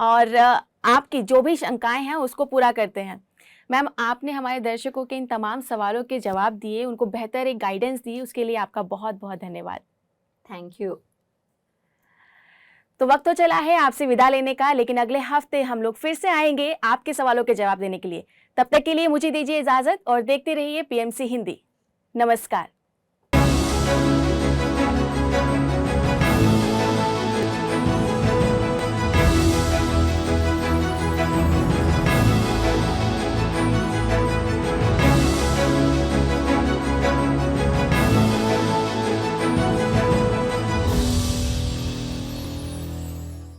और आपकी जो भी शंकाएं हैं उसको पूरा करते हैं। मैम, आपने हमारे दर्शकों के इन तमाम सवालों के जवाब दिए, उनको बेहतर एक गाइडेंस दी, उसके लिए आपका बहुत बहुत धन्यवाद। Thank you. तो वक्त तो चला है आपसे विदा लेने का, लेकिन अगले हफ्ते हम लोग फिर से आएंगे आपके सवालों के जवाब देने के लिए। तब तक के लिए मुझे दीजिए इजाजत और देखते रहिए पीएमसी हिंदी। नमस्कार।